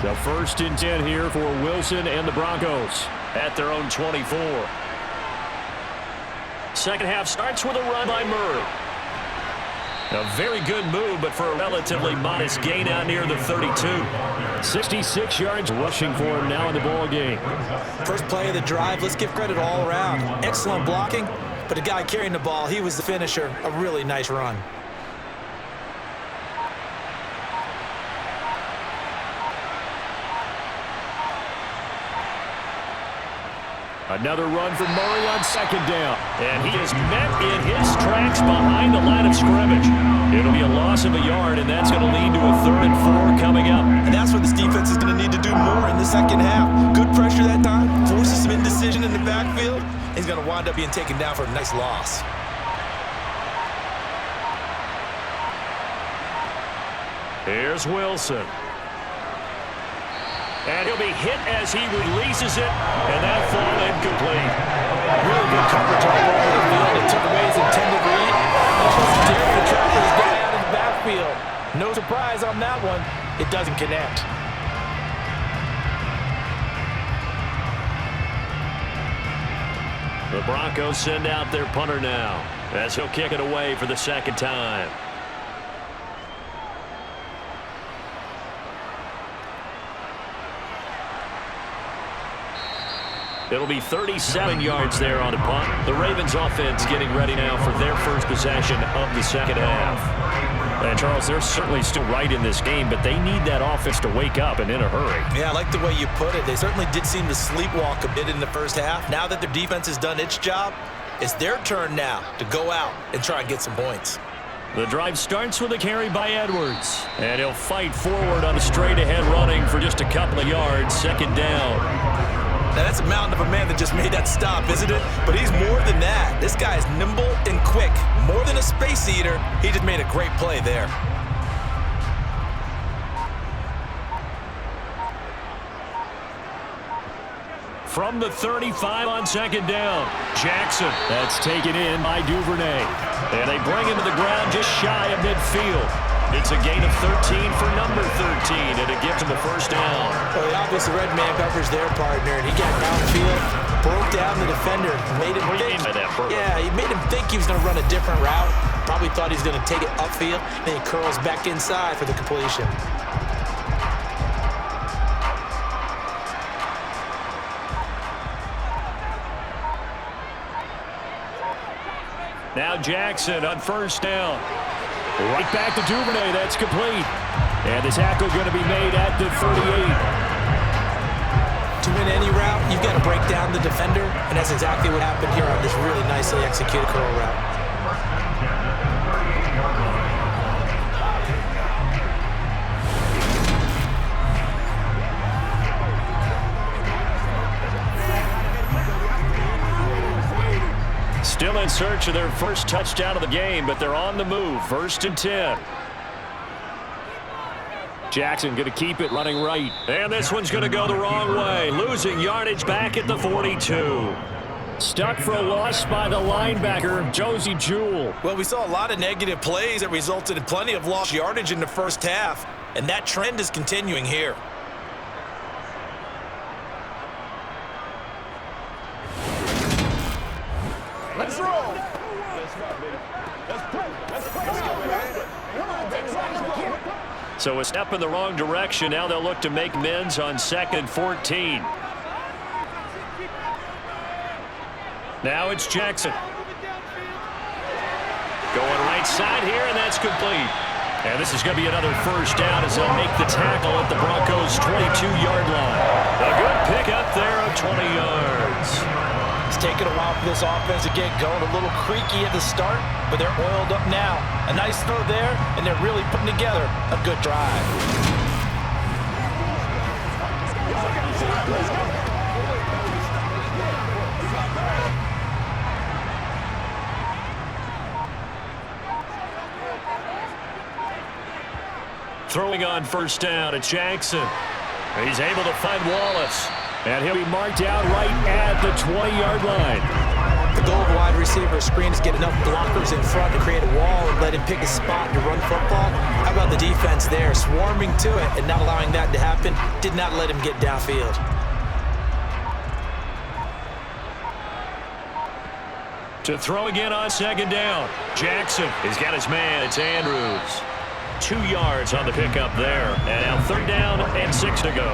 The 1st and 10 here for Wilson and the Broncos at their own 24. Second half starts with a run by Murray. A very good move, but for a relatively modest gain out near the 32. 66 yards rushing for him now in the ball game. First play of the drive, let's give credit all around. Excellent blocking, but the guy carrying the ball, he was the finisher. A really nice run. Another run from Murray on 2nd down. And he is met in his tracks behind the line of scrimmage. It'll be a loss of a yard, and that's going to lead to a 3rd and 4 coming up. And that's what this defense is going to need to do more in the second half. Good pressure that time, forces some indecision in the backfield. He's going to wind up being taken down for a nice loss. Here's Wilson. And he'll be hit as he releases it, and that fall incomplete. Really good coverage all over the field. It took away his intended read. Just dared to track his guy out in the backfield. No surprise on that one. It doesn't connect. The Broncos send out their punter now as he'll kick it away for the second time. It'll be 37 yards there on a punt. The Ravens offense getting ready now for their first possession of the second half. And Charles, they're certainly still right in this game, but they need that offense to wake up and in a hurry. Yeah, I like the way you put it. They certainly did seem to sleepwalk a bit in the first half. Now that their defense has done its job, it's their turn now to go out and try and get some points. The drive starts with a carry by Edwards. And he'll fight forward on a straight-ahead running for just a couple of yards. Second down. Now, that's a mountain of a man that just made that stop, isn't it? But he's more than that. This guy is nimble and quick. More than a space eater, he just made a great play there. From the 35 on second down, Jackson. That's taken in by Duvernay. And they bring him to the ground just shy of midfield. It's a gain of 13 for number 13, and it gives him the first down. Well, the obvious red man covers their partner, and he got downfield, broke down the defender, made him think. Yeah, he made him think he was going to run a different route. Probably thought he was going to take it upfield, then he curls back inside for the completion. Now Jackson on first down. Right back to Duvernay. That's complete. And the tackle going to be made at the 38. To win any route, you've got to break down the defender, and that's exactly what happened here on this really nicely executed curl route. Still in search of their first touchdown of the game, but they're on the move. 1st and 10. Jackson going to keep it running right. And this one's going to go the wrong way. Losing yardage back at the 42. Stuck for a loss by the linebacker, Josie Jewell. Well, we saw a lot of negative plays that resulted in plenty of lost yardage in the first half, and that trend is continuing here. Let's roll. Let's go, baby. Let's play. Let's play. Let's go, man. Come on, take it. So a step in the wrong direction. Now they'll look to make amends on 2nd and 14. Now it's Jackson. Going right side here, and that's complete. And this is going to be another first down as they'll make the tackle at the Broncos' 22-yard line. A good pickup there of 20 yards. It's taken a while for this offense to get going. A little creaky at the start, but they're oiled up now. A nice throw there, and they're really putting together a good drive. Throwing on first down to Jackson. He's able to find Wallace. And he'll be marked out right at the 20-yard line. The goal of wide receiver screen is get enough blockers in front to create a wall and let him pick a spot to run football. How about the defense there, swarming to it and not allowing that to happen? Did not let him get downfield. To throw again on second down. Jackson has got his man. It's Andrews. 2 yards on the pickup there. And now 3rd down and 6 to go.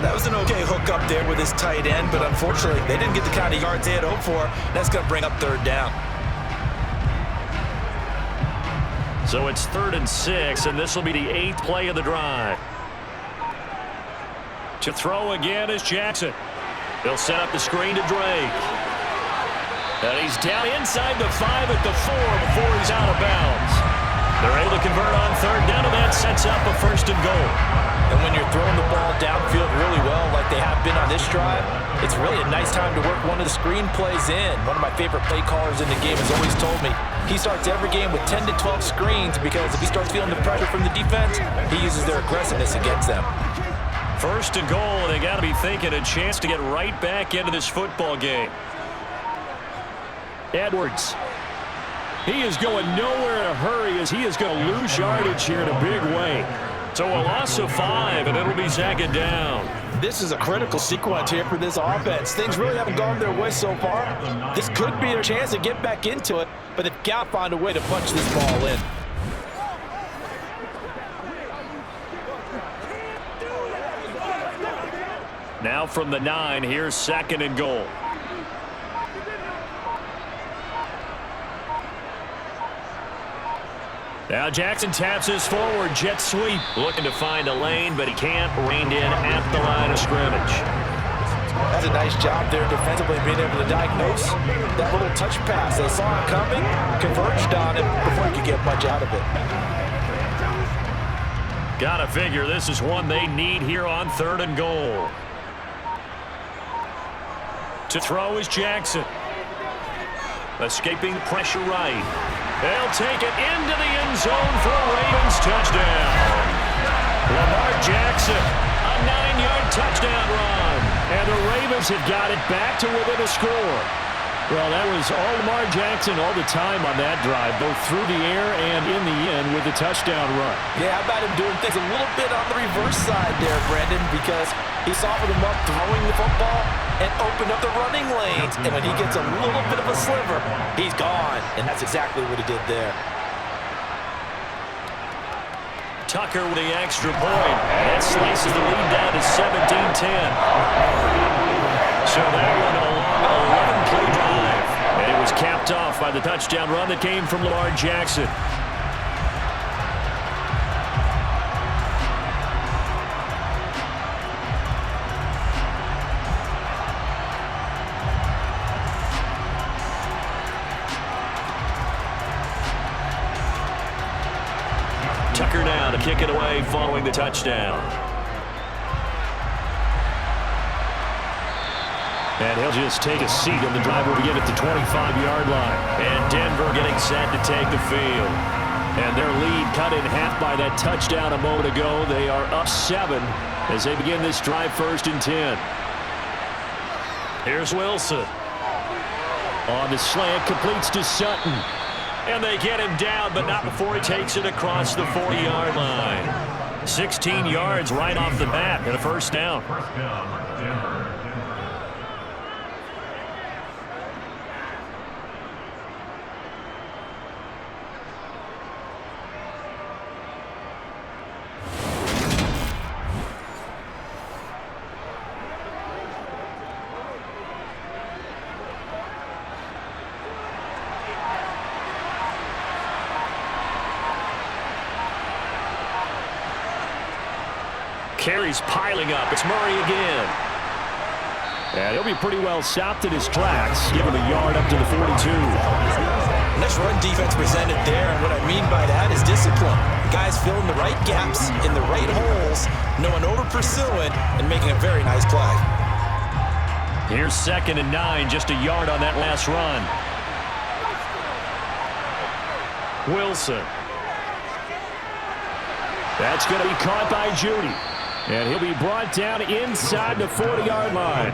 That was an okay hook up there with his tight end, but unfortunately, they didn't get the kind of yards they had hoped for. That's going to bring up 3rd down. So it's 3rd and 6, and this will be the 8th play of the drive. To throw again is Jackson. They'll set up the screen to Drake. And he's down inside the 5 at the 4 before he's out of bounds. They're able to convert on 3rd down, and that sets up a 1st and goal. And when you're throwing the ball downfield really well like they have been on this drive, it's really a nice time to work one of the screen plays in. One of my favorite play callers in the game has always told me he starts every game with 10 to 12 screens because if he starts feeling the pressure from the defense, he uses their aggressiveness against them. First and goal, and they got to be thinking a chance to get right back into this football game. Edwards. He is going nowhere in a hurry as he is going to lose yardage here in a big way. So a loss of 5, and it'll be second down. This is a critical sequence here for this offense. Things really haven't gone their way so far. This could be their chance to get back into it, but they've got to find a way to punch this ball in. Now from the 9, here's second and goal. Now Jackson taps his forward, jet sweep. Looking to find a lane, but he can't. Reined in at the line of scrimmage. That's a nice job there defensively, being able to diagnose that little touch pass. They saw it coming, converged on it before he could get much out of it. Gotta figure this is one they need here on third and goal. To throw is Jackson. Escaping pressure right. They'll take it into the end zone for a Ravens touchdown. Lamar Jackson, a 9-yard touchdown run. And the Ravens have got it back to within a score. Well, that was all Lamar Jackson all the time on that drive, both through the air and in the end with the touchdown run. Yeah, how about him doing things a little bit on the reverse side there, Brandon, because he softened him up throwing the football and opened up the running lanes. And when he gets a little bit of a sliver, he's gone. And that's exactly what he did there. Tucker with the extra point. That slices the lead down to 17-10. So that one a long 11-play drive. And it was capped off by the touchdown run that came from Lamar Jackson. Tucker now to kick it away following the touchdown. And he'll just take a seat on the drive will begin at the 25-yard line. And Denver getting set to take the field. And their lead cut in half by that touchdown a moment ago. They are up 7 as they begin this drive first and 10. Here's Wilson. On the slant, completes to Sutton. And they get him down, but not before he takes it across the 40-yard line. 16 yards right off the bat and a first down. First down, Denver. Carries piling up. It's Murray again. And he'll be pretty well stopped in his tracks. Give him a yard up to the 42. Nice run defense presented there, and what I mean by that is discipline. Guys filling the right gaps in the right holes, no one over-pursuing, and making a very nice play. Here's second and 9, just a yard on that last run. Wilson. That's going to be caught by Judy. And he'll be brought down inside the 40-yard line.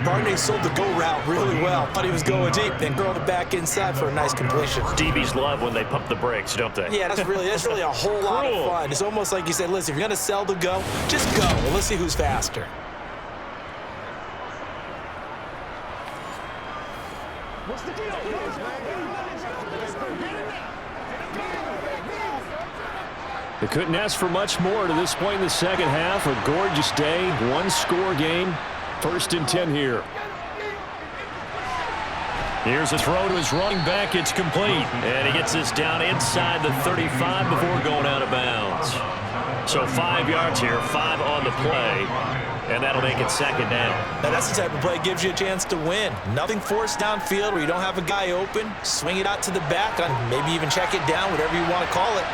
Barney sold the go route really well. Thought he was going deep, then curled it back inside for a nice completion. DBs love when they pump the brakes, don't they? Yeah, that's really a whole lot of fun. It's almost like you said, listen, if you're going to sell the go, just go. Well, let's see who's faster. What's the deal? They couldn't ask for much more to this point in the second half. A gorgeous day, one-score game. First and 10 here. Here's a throw to his running back. It's complete. And he gets this down inside the 35 before going out of bounds. So 5 yards here, 5 on the play. And that'll make it second down. Now that's the type of play that gives you a chance to win. Nothing forced downfield where you don't have a guy open. Swing it out to the back, on maybe even check it down, whatever you want to call it.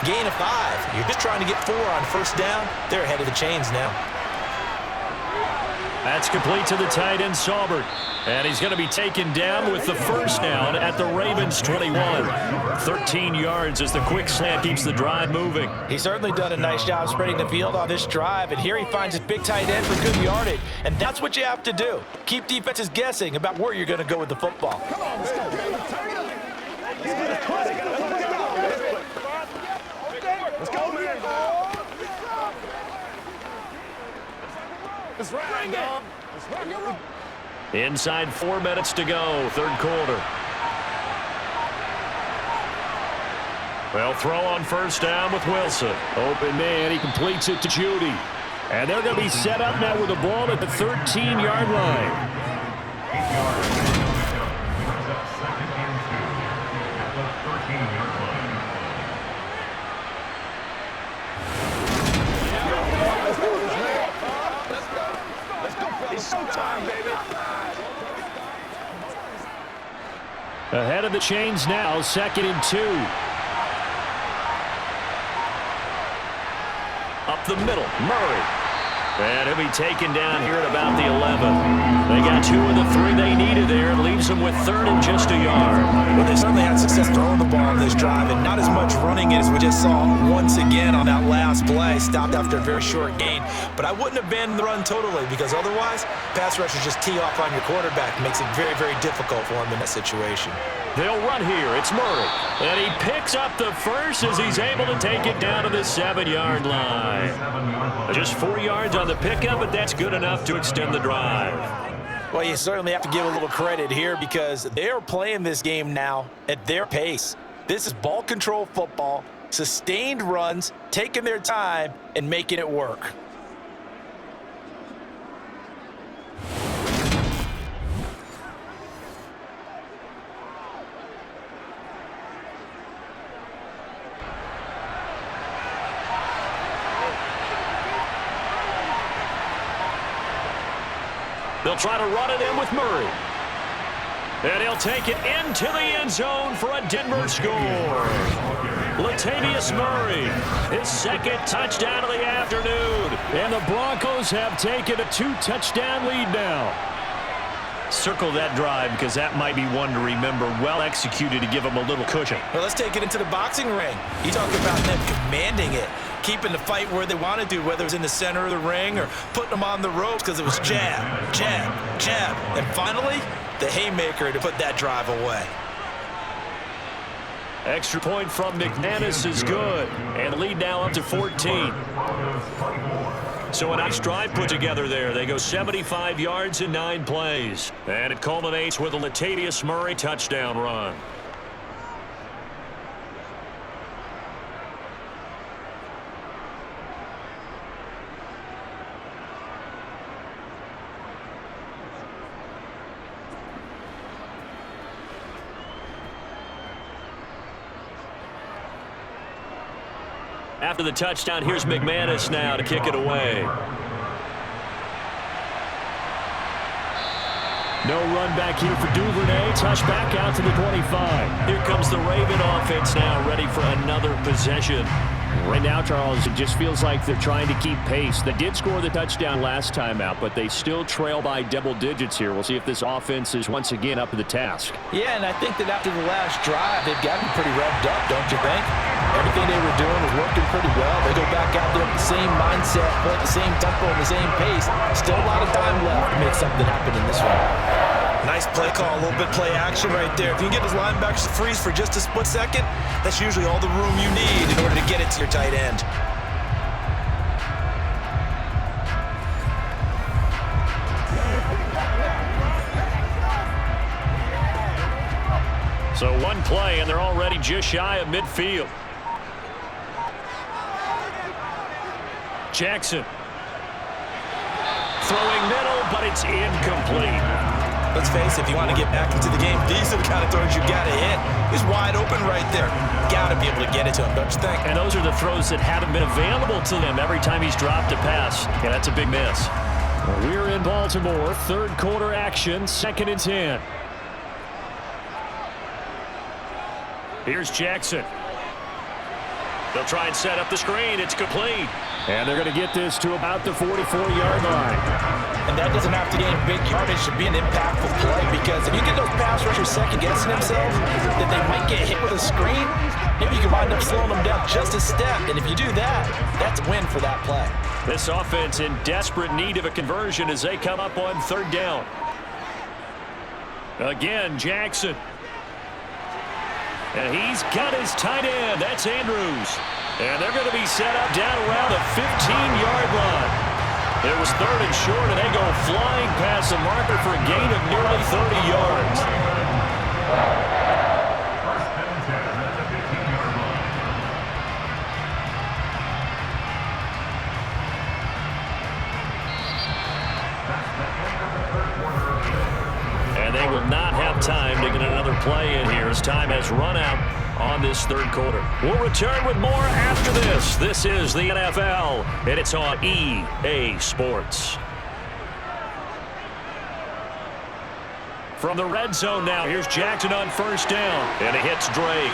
Gain of 5. You're just trying to get 4 on first down. They're ahead of the chains now. That's complete to the tight end, Saubert. And he's going to be taken down with the first down at the Ravens 21. 13 yards as the quick slant keeps the drive moving. He's certainly done a nice job spreading the field on this drive, and here he finds his big tight end for good yardage. And that's what you have to do. Keep defenses guessing about where you're going to go with the football. Come on, let's go, baby. Turn it up. Let's go, man. Let's ride, dog. Inside 4 minutes to go, third quarter. Well, throw on first down with Wilson. Open man, he completes it to Judy. And they're going to be set up now with the ball at the 13-yard line. 8 yards. Brings up 2nd and 2 at the 13-yard line. It's showtime, baby. Ahead of the chains now, 2nd and 2. Up the middle, Murray. And he'll be taken down here at about the 11. They got 2 of the 3 they needed there. It leaves them with 3rd and just a yard. Well, they certainly had success throwing the ball on this drive, and not as much running it as we just saw once again on that last play. Stopped after a very short gain. But I wouldn't abandon the run totally, because otherwise, pass rushers just tee off on your quarterback. Makes it very, very difficult for him in that situation. They'll run here. It's Murray. And he picks up the first as he's able to take it down to the 7-yard line. Just 4 yards on the pickup, but that's good enough to extend the drive. Well, you certainly have to give a little credit here because they are playing this game now at their pace. This is ball control football, sustained runs, taking their time, and making it work. They'll try to run it in with Murray. And he'll take it into the end zone for a Denver score. Latavius Murray, his 2nd touchdown of the afternoon. And the Broncos have taken a 2-touchdown lead now. Circle that drive because that might be one to remember. Well executed to give them a little cushion. Well, let's take it into the boxing ring. You talk about them commanding it, keeping the fight where they want to do, whether it's in the center of the ring or putting them on the ropes because it was jab, jab, jab. And finally, the haymaker to put that drive away. Extra point from McManus is good. And the lead now up to 14. So a nice drive put together there. They go 75 yards in 9 plays. And it culminates with a Latavius Murray touchdown run. After the touchdown, here's McManus now to kick it away. No run back here for Duvernay. Touchback out to the 25. Here comes the Raven offense now, ready for another possession. Right now, Charles, it just feels like they're trying to keep pace. They did score the touchdown last time out, but they still trail by double digits here. We'll see if this offense is once again up to the task. Yeah, and I think that after the last drive, they've gotten pretty revved up, don't you think? Everything they were doing was working pretty well. They go back out there with the same mindset, play at the same tempo and the same pace. Still a lot of time left to make something happen in this one. Nice play call, a little bit play action right there. If you can get those linebackers to freeze for just a split second, that's usually all the room you need in order to get it to your tight end. So one play, and they're already just shy of midfield. Jackson. Throwing middle, but it's incomplete. Let's face it, if you want to get back into the game, these are the kind of throws you got to hit. He's wide open right there. Got to be able to get it to him, don't you think? And those are the throws that haven't been available to them every time he's dropped a pass. Yeah, that's a big miss. Well, we're in Baltimore. Third quarter action, 2nd and 10. Here's Jackson. They'll try and set up the screen. It's complete. And they're going to get this to about the 44-yard line. And that doesn't have to gain big yardage to be an impactful play, because if you get those pass rushers second-guessing themselves, that they might get hit with a screen, maybe you can wind up slowing them down just a step. And if you do that, that's a win for that play. This offense in desperate need of a conversion as they come up on third down. Again, Jackson. And he's got his tight end. That's Andrews. And they're going to be set up down around the 15-yard line. It was third and short, and they go flying past the marker for a gain of nearly 30 yards. First and 10 at the 15-yard line. That's the end of the third quarter of the game. And they will not have time to get another play in here as time has run out on this third quarter. We'll return with more after this. This is the NFL, and it's on EA Sports. From the red zone now, here's Jackson on first down, and it hits Drake.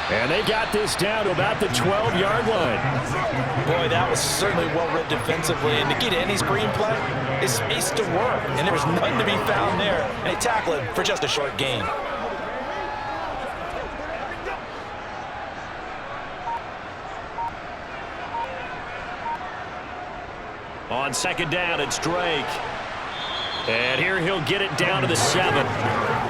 And they got this down to about the 12-yard line. Boy, that was certainly well-read defensively. And the key to any screenplay is space to work. And there was none to be found there. And they tackle it for just a short gain. On second down, it's Drake. And here he'll get it down to the 7.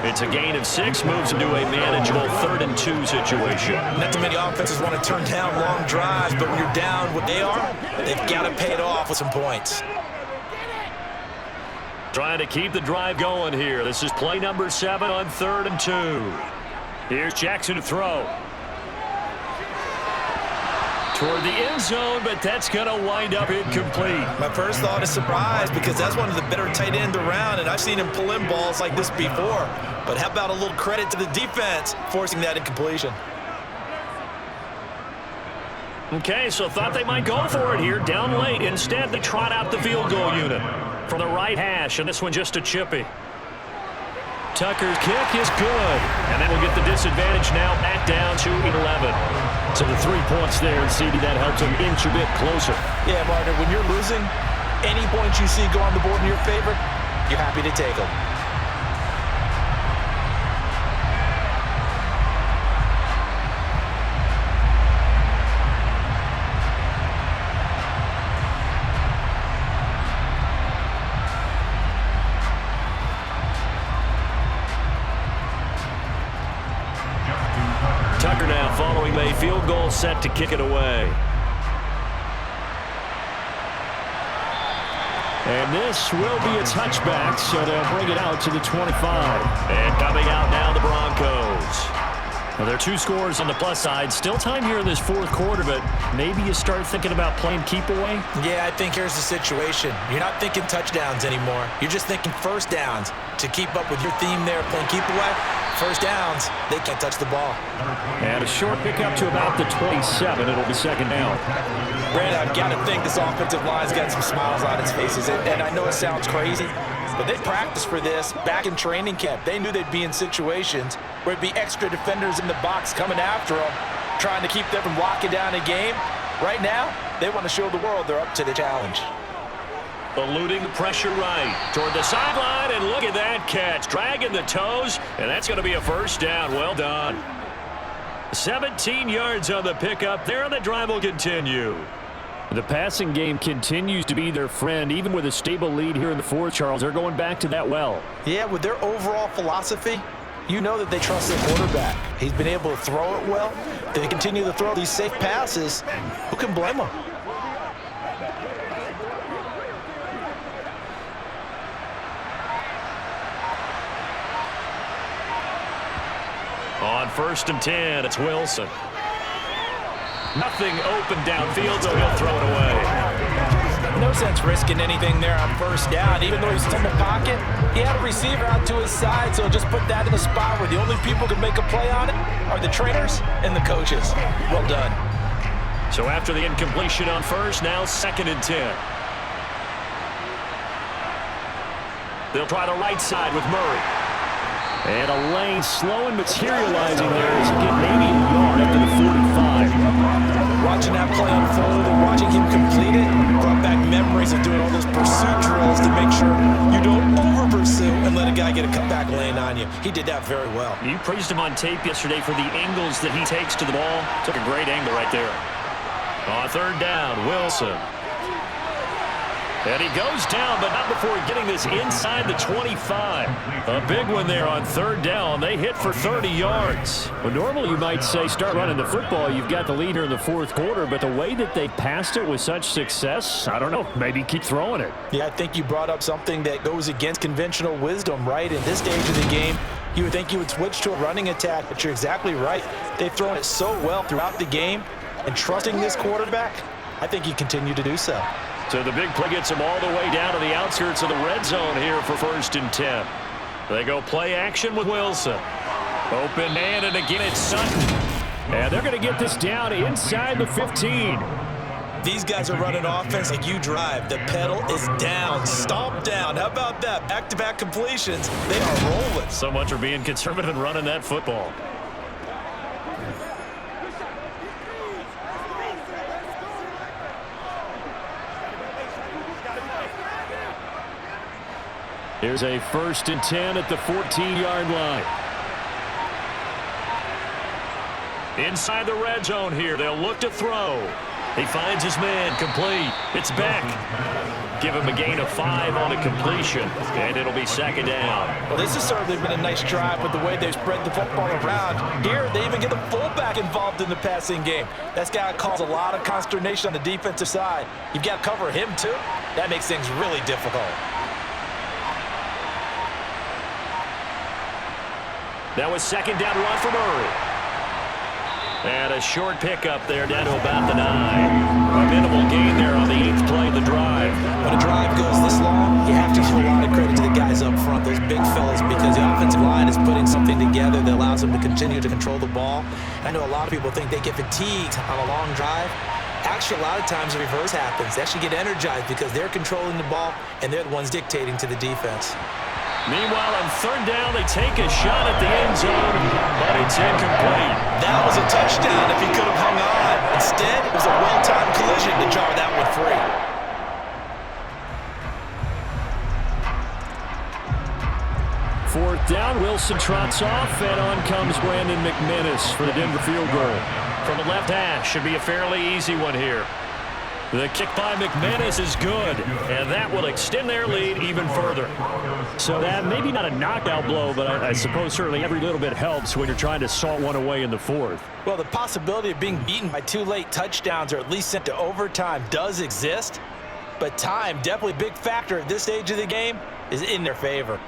It's a gain of 6, moves him to a manageable 3rd and 2 situation. Not too many offenses want to turn down long drives, but when you're down what they are, they've got to pay it off with some points. Trying to keep the drive going here. This is play number 7 on 3rd and 2. Here's Jackson to throw. Toward the end zone, but that's going to wind up incomplete. My first thought is surprise, because that's one of the better tight ends around, and I've seen him pull in balls like this before. But how about a little credit to the defense forcing that incompletion? Okay, so thought they might go for it here, down late. Instead, they trot out the field goal unit from the right hash, and this one just a chippy. Tucker's kick is good, and then we'll get the disadvantage now back down to 11. So the 3 points there, and CD, that helps them inch a bit closer. Yeah, Martin, when you're losing, any points you see go on the board in your favor, you're happy to take them. Tucker now following a field goal set to kick it away. And this will be a touchback, so they'll bring it out to the 25. And coming out now, the Broncos. Well, there are 2 scores on the plus side. Still time here in this 4th quarter, but maybe you start thinking about playing keep away? Yeah, I think here's the situation. You're not thinking touchdowns anymore. You're just thinking first downs. To keep up with your theme there, playing keep away, first downs, they can't touch the ball. And a short pickup to about the 27. It'll be second down. Brandon, I've got to think this offensive line's got some smiles on its faces. And I know it sounds crazy, but they practiced for this back in training camp. They knew they'd be in situations where it'd be extra defenders in the box coming after them, trying to keep them from locking down a game. Right now, they want to show the world they're up to the challenge. Eluding the pressure right toward the sideline, and look at that catch. Dragging the toes, and that's going to be a first down. Well done. 17 yards on the pickup there, and the drive will continue. The passing game continues to be their friend. Even with a stable lead here in the 4th, Charles, they're going back to that well. Yeah, with their overall philosophy, you know that they trust their quarterback. He's been able to throw it well. They continue to throw these safe passes. Who can blame them? On 1st and 10, it's Wilson. Nothing open downfield, so he'll throw it away. No sense risking anything there on first down. Even though he's in the pocket, he had a receiver out to his side, so just put that in a spot where the only people who can make a play on it are the trainers and the coaches. Well done. So after the incompletion on first, now 2nd and 10. They'll try the right side with Murray. And a lane slow and materializing there as he get maybe a yard up to the 45. watching him complete it brought back memories of doing all those pursuit drills to make sure you don't over-pursue and let a guy get a cutback lane on you. He did that very well. You praised him on tape yesterday for the angles that he takes to the ball. Took a great angle right there. On third down, Wilson. And he goes down, but not before getting this inside the 25. A big one there on third down. They hit for 30 yards. Well, normally you might say start running the football. You've got the lead here in the fourth quarter, but the way that they passed it with such success, I don't know, maybe keep throwing it. Yeah, I think you brought up something that goes against conventional wisdom, right? In this stage of the game, you would think you would switch to a running attack, but you're exactly right. They've thrown it so well throughout the game, and trusting this quarterback, I think you continue to do so. So the big play gets them all the way down to the outskirts of the red zone here for 1st and 10. They go play action with Wilson. Open man, and again it's Sutton. And they're going to get this down inside the 15. These guys are running offense like you drive. The pedal is down, stomp down. How about that? Back-to-back completions. They are rolling. So much for being conservative and running that football. Here's a 1st and 10 at the 14-yard line. Inside the red zone here. They'll look to throw. He finds his man. Complete. It's back. Give him a gain of 5 on a completion, and it'll be 2nd down. Well, this has certainly been a nice drive with the way they've spread the football around. Here, they even get the fullback involved in the passing game. That's got to cause a lot of consternation on the defensive side. You've got to cover him, too. That makes things really difficult. That was 2nd down run for Murray. And a short pickup there down to about the 9. A minimal gain there on the 8th play of the drive. When a drive goes this long, you have to give a lot of credit to the guys up front, those big fellas, because the offensive line is putting something together that allows them to continue to control the ball. I know a lot of people think they get fatigued on a long drive. Actually, a lot of times the reverse happens. They actually get energized because they're controlling the ball, and they're the ones dictating to the defense. Meanwhile, on 3rd down, they take a shot at the end zone, but it's incomplete. That was a touchdown if he could have hung on. Instead, it was a well-timed collision to jar that one free. 4th down, Wilson trots off, and on comes Brandon McManus for the Denver field goal. From the left hash, should be a fairly easy one here. The kick by McManus is good, and that will extend their lead even further. So that maybe not a knockout blow, but I suppose certainly every little bit helps when you're trying to salt one away in the 4th. Well, the possibility of being beaten by 2 late touchdowns or at least sent to overtime does exist, but time, definitely a big factor at this stage of the game, is in their favor.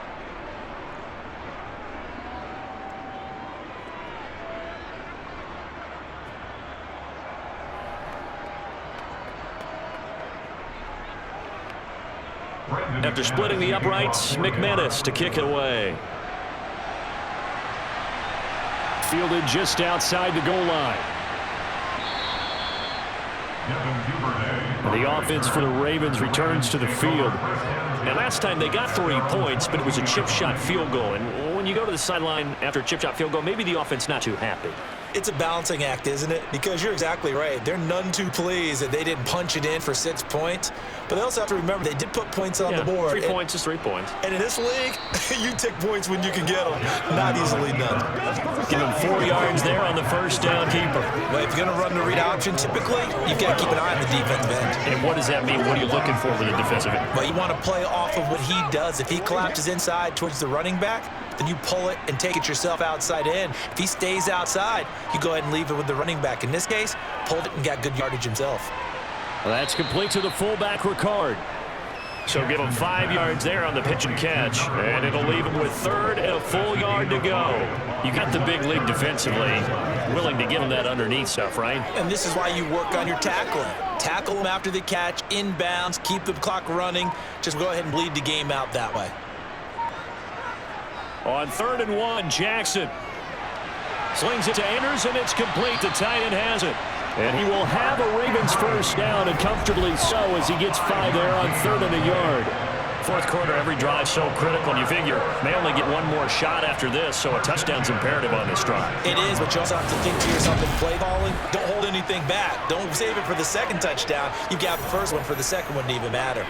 After splitting the uprights, McManus to kick it away. Fielded just outside the goal line. The offense for the Ravens returns to the field. And last time they got 3 points, but it was a chip shot field goal. And when you go to the sideline after a chip shot field goal, maybe the offense not too happy. It's a balancing act, isn't it? Because you're exactly right. They're none too pleased that they didn't punch it in for 6 points. But they also have to remember they did put points on the board. 3 points is 3 points. And in this league, you take points when you can get them. Not easily done. Give them 4 yards there on the 1st down keeper. Well, if you're going to run the read option, typically, you've got to keep an eye on the defensive end. And what does that mean? What are you looking for with the defensive end? Well, you want to play off of what he does. If he collapses inside towards the running back, then you pull it and take it yourself outside in. If he stays outside, you go ahead and leave it with the running back. In this case, pulled it and got good yardage himself. Well, that's complete to the fullback, Ricard. So give him 5 yards there on the pitch and catch, and it'll leave him with 3rd and a full yard to go. You got the big league defensively, willing to give him that underneath stuff, right? And this is why you work on your tackling. Tackle him after the catch, inbounds, keep the clock running. Just go ahead and bleed the game out that way. On 3rd and 1, Jackson slings it to Anders, and it's complete. The tight end has it. And he will have a Ravens 1st down, and comfortably so as he gets 5 there on 3rd and a yard. Fourth quarter, every drive so critical, and you figure they only get one more shot after this, so a touchdown's imperative on this drive. It is, but you also have to think to yourself in play calling, don't hold anything back. Don't save it for the second touchdown. You've got the first one for the second one to even matter.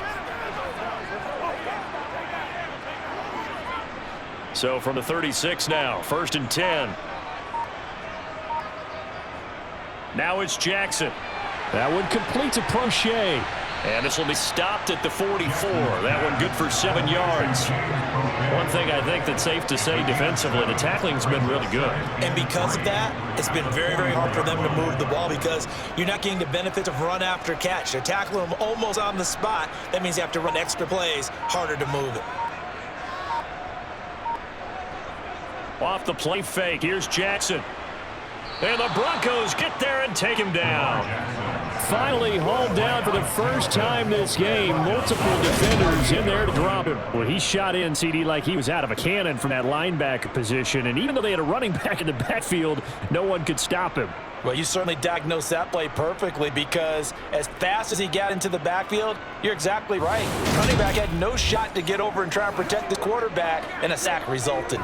So from the 36 now, 1st and 10. Now it's Jackson. That one complete to Prochet. And this will be stopped at the 44. That one good for 7 yards. One thing I think that's safe to say defensively, the tackling's been really good. And because of that, it's been very, very hard for them to move the ball because you're not getting the benefit of run after catch. They're tackling them almost on the spot. That means you have to run extra plays, harder to move it. Off the play fake, here's Jackson. And the Broncos get there and take him down. Finally hauled down for the first time this game. Multiple defenders in there to drop him. Well, he shot in, CD, like he was out of a cannon from that linebacker position. And even though they had a running back in the backfield, no one could stop him. Well, you certainly diagnosed that play perfectly because as fast as he got into the backfield, you're exactly right. Running back had no shot to get over and try and protect the quarterback, and a sack resulted.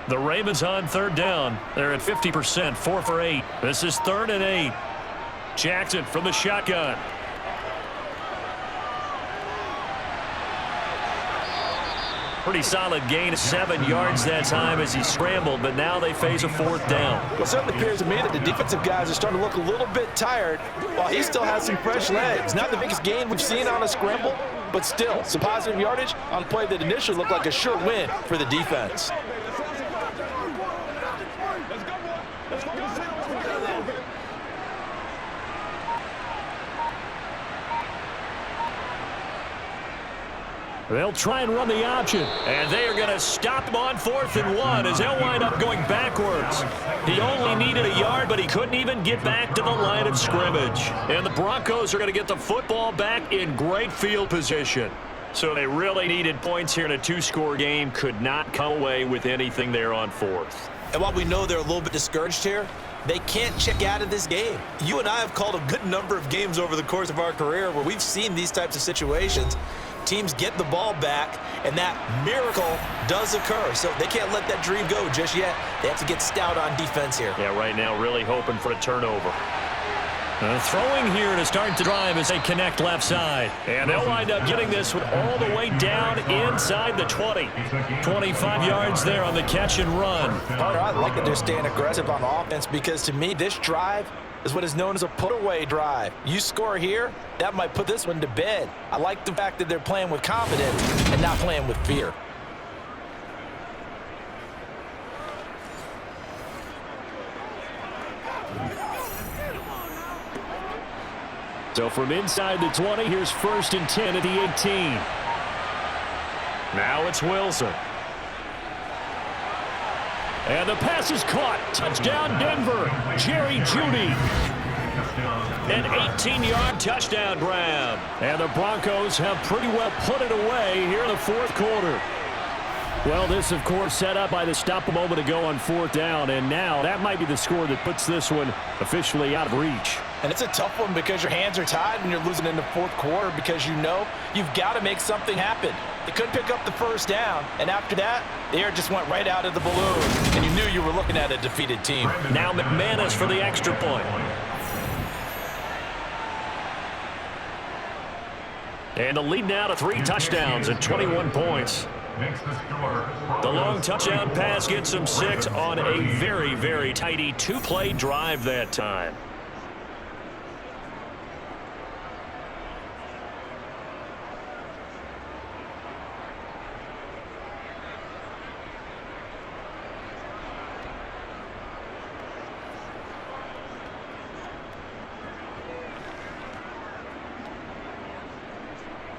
The Ravens on 3rd down. They're at 50%, 4 for 8. This is 3rd and 8. Jackson from the shotgun. Pretty solid gain of 7 yards that time as he scrambled, but now they face a 4th down. Well, it certainly appears to me that the defensive guys are starting to look a little bit tired while he still has some fresh legs. Not the biggest gain we've seen on a scramble, but still some positive yardage on a play that initially looked like a sure win for the defense. They'll try and run the option. And they are going to stop him on 4th and 1 as they'll wind up going backwards. He only needed a yard, but he couldn't even get back to the line of scrimmage. And the Broncos are going to get the football back in great field position. So they really needed points here in a 2-score game. Could not come away with anything there on 4th. And while we know they're a little bit discouraged here, they can't check out of this game. You and I have called a good number of games over the course of our career where we've seen these types of situations. Teams get the ball back, and that miracle does occur. So they can't let that dream go just yet. They have to get stout on defense here. Yeah, right now really hoping for a turnover. Throwing here to start the drive as they connect left side. And they'll wind up getting this one all the way down inside the 20. 25 yards there on the catch and run. I like that they're staying aggressive on offense because to me this drive is what is known as a put-away drive. You score here, that might put this one to bed. I like the fact that they're playing with confidence and not playing with fear. So from inside the 20, here's 1st and 10 at the 18. Now it's Wilson. And the pass is caught. Touchdown, Denver. Jerry Jeudy. An 18-yard touchdown grab. And the Broncos have pretty well put it away here in the 4th quarter. Well, this, of course, set up by the stop a moment ago on 4th down. And now that might be the score that puts this one officially out of reach. And it's a tough one because your hands are tied when you're losing in the 4th quarter because you know you've got to make something happen. They couldn't pick up the 1st down, and after that, the air just went right out of the balloon, and you knew you were looking at a defeated team. Now McManus for the extra point. And the lead now to 3 touchdowns and 21 points. The long touchdown pass gets them 6 on a very, very tidy 2-play drive that time.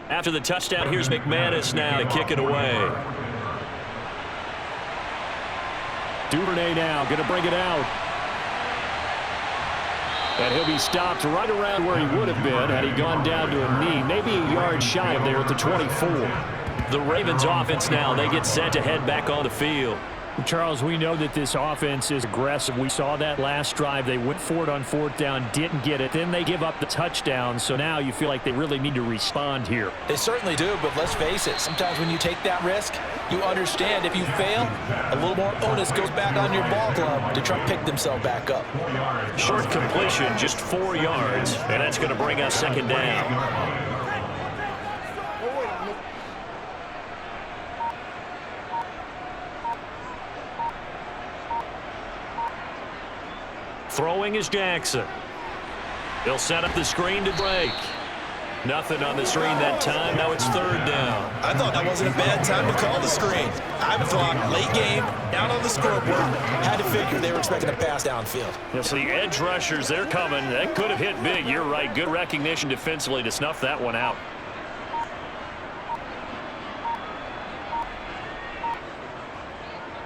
After the touchdown, here's McManus now to kick it away. Duvernay now going to bring it out. And he'll be stopped right around where he would have been had he gone down to a knee. Maybe a yard shy of there at the 24. The Ravens offense now, they get set to head back on the field. Charles, we know that this offense is aggressive. We saw that last drive. They went for it on 4th down, didn't get it. Then they give up the touchdown. So now you feel like they really need to respond here. They certainly do, but let's face it. Sometimes when you take that risk, you understand if you fail, a little more onus goes back on your ball club to try to pick themselves back up. Short completion, just 4 yards, and that's going to bring us 2nd down. Throwing is Jackson. He'll set up the screen to break. Nothing on the screen that time. Now it's 3rd down. I thought that wasn't a bad time to call the screen. I thought late game, down on the scoreboard, had to figure they were expecting a pass downfield. Yes, the edge rushers, they're coming. That could have hit big. You're right. Good recognition defensively to snuff that one out.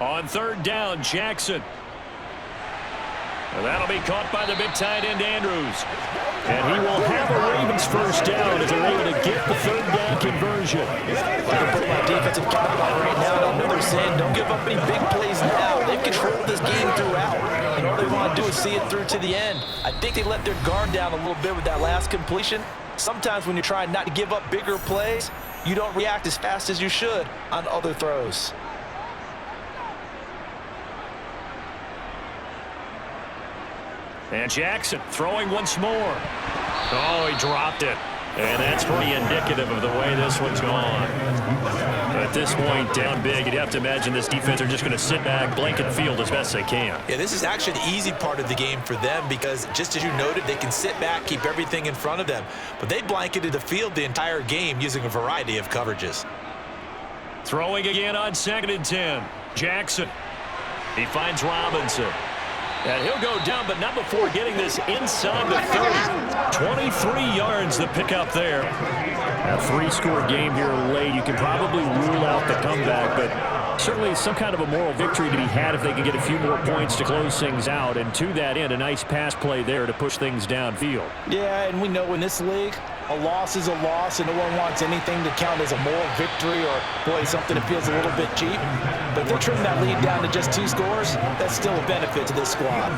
On 3rd down, Jackson. That'll be caught by the big tight end, Andrews. And he will have a Ravens 1st down as they're able to get the 3rd down conversion. I can put my defensive cap on right now. I know they're saying don't give up any big plays now. They've controlled this game throughout. And all they want to do is see it through to the end. I think they let their guard down a little bit with that last completion. Sometimes when you're trying not to give up bigger plays, you don't react as fast as you should on other throws. And Jackson throwing once more. Oh, he dropped it. And that's pretty indicative of the way this one's gone. At this point, down big, you'd have to imagine this defense are just going to sit back, blanket field as best they can. Yeah, this is actually the easy part of the game for them because, just as you noted, they can sit back, keep everything in front of them. But they blanketed the field the entire game using a variety of coverages. Throwing again on 2nd and 10. Jackson. He finds Robinson. And he'll go down, but not before getting this inside the 30. 23 yards the pickup there. A 3-score game here late. You can probably rule out the comeback, but certainly some kind of a moral victory to be had if they can get a few more points to close things out. And to that end, a nice pass play there to push things downfield. Yeah, and we know in this league, a loss is a loss, and no one wants anything to count as a moral victory or, boy, something that feels a little bit cheap. But if they trim that lead down to just 2 scores, that's still a benefit to this squad.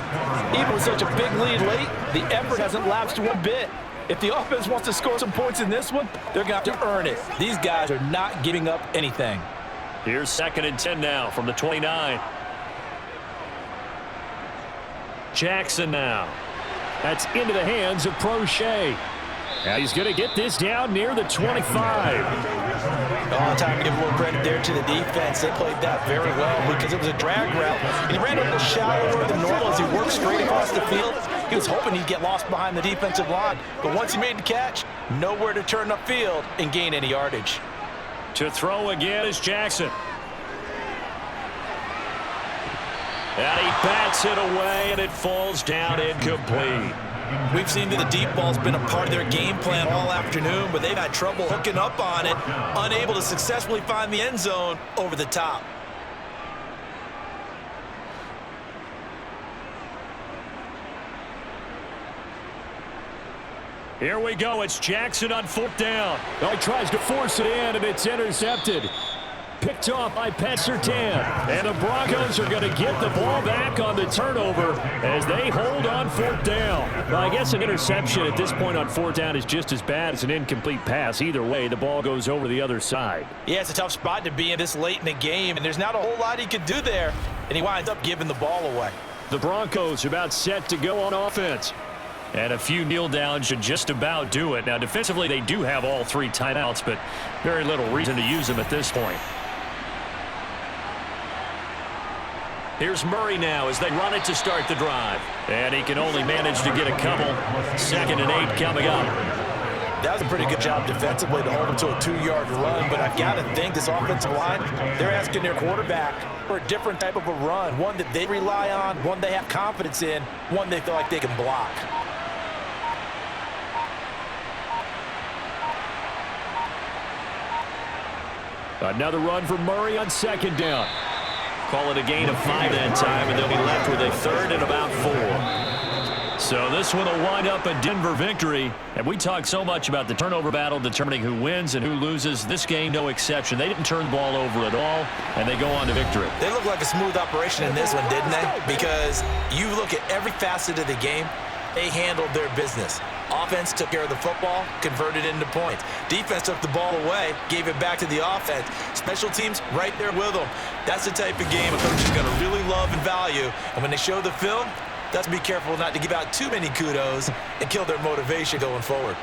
Even with such a big lead late, the effort hasn't lapsed one bit. If the offense wants to score some points in this one, they're going to have to earn it. These guys are not giving up anything. Here's 2nd and 10 now from the 29. Jackson now. That's into the hands of Prochet. Now he's going to get this down near the 25. Time to give a little credit there to the defense. They played that very well because it was a drag route. And he ran a little shallower than normal as he worked straight across the field. He was hoping he'd get lost behind the defensive line. But once he made the catch, nowhere to turn upfield and gain any yardage. To throw again is Jackson. And he bats it away, and it falls down incomplete. We've seen that the deep ball's been a part of their game plan all afternoon, but they've had trouble hooking up on it, unable to successfully find the end zone over the top. Here we go. It's Jackson on 4th down. Well, he tries to force it in, and it's intercepted. Picked off by Pat Surtain. And the Broncos are going to get the ball back on the turnover as they hold on 4th down. Well, I guess an interception at this point on 4th down is just as bad as an incomplete pass. Either way, the ball goes over the other side. Yeah, it's a tough spot to be in this late in the game, and there's not a whole lot he could do there, and he winds up giving the ball away. The Broncos are about set to go on offense. And a few kneel downs should just about do it. Now, defensively, they do have all 3 timeouts, but very little reason to use them at this point. Here's Murray now as they run it to start the drive. And he can only manage to get a couple. 2nd and 8 coming up. That was a pretty good job defensively to hold him to a 2-yard run, but I've got to think this offensive line, they're asking their quarterback for a different type of a run, one that they rely on, one they have confidence in, one they feel like they can block. Another run for Murray on 2nd down. Call it a gain of 5 that time, and they'll be left with a 3rd and about 4. So this one will wind up a Denver victory. And we talk so much about the turnover battle determining who wins and who loses. This game, no exception. They didn't turn the ball over at all, and they go on to victory. They look like a smooth operation in this one, didn't they? Because you look at every facet of the game, they handled their business. Offense took care of the football, converted into points. Defense took the ball away, gave it back to the offense. Special teams right there with them. That's the type of game a coach is going to really love and value. And when they show the film, let's be careful not to give out too many kudos and kill their motivation going forward.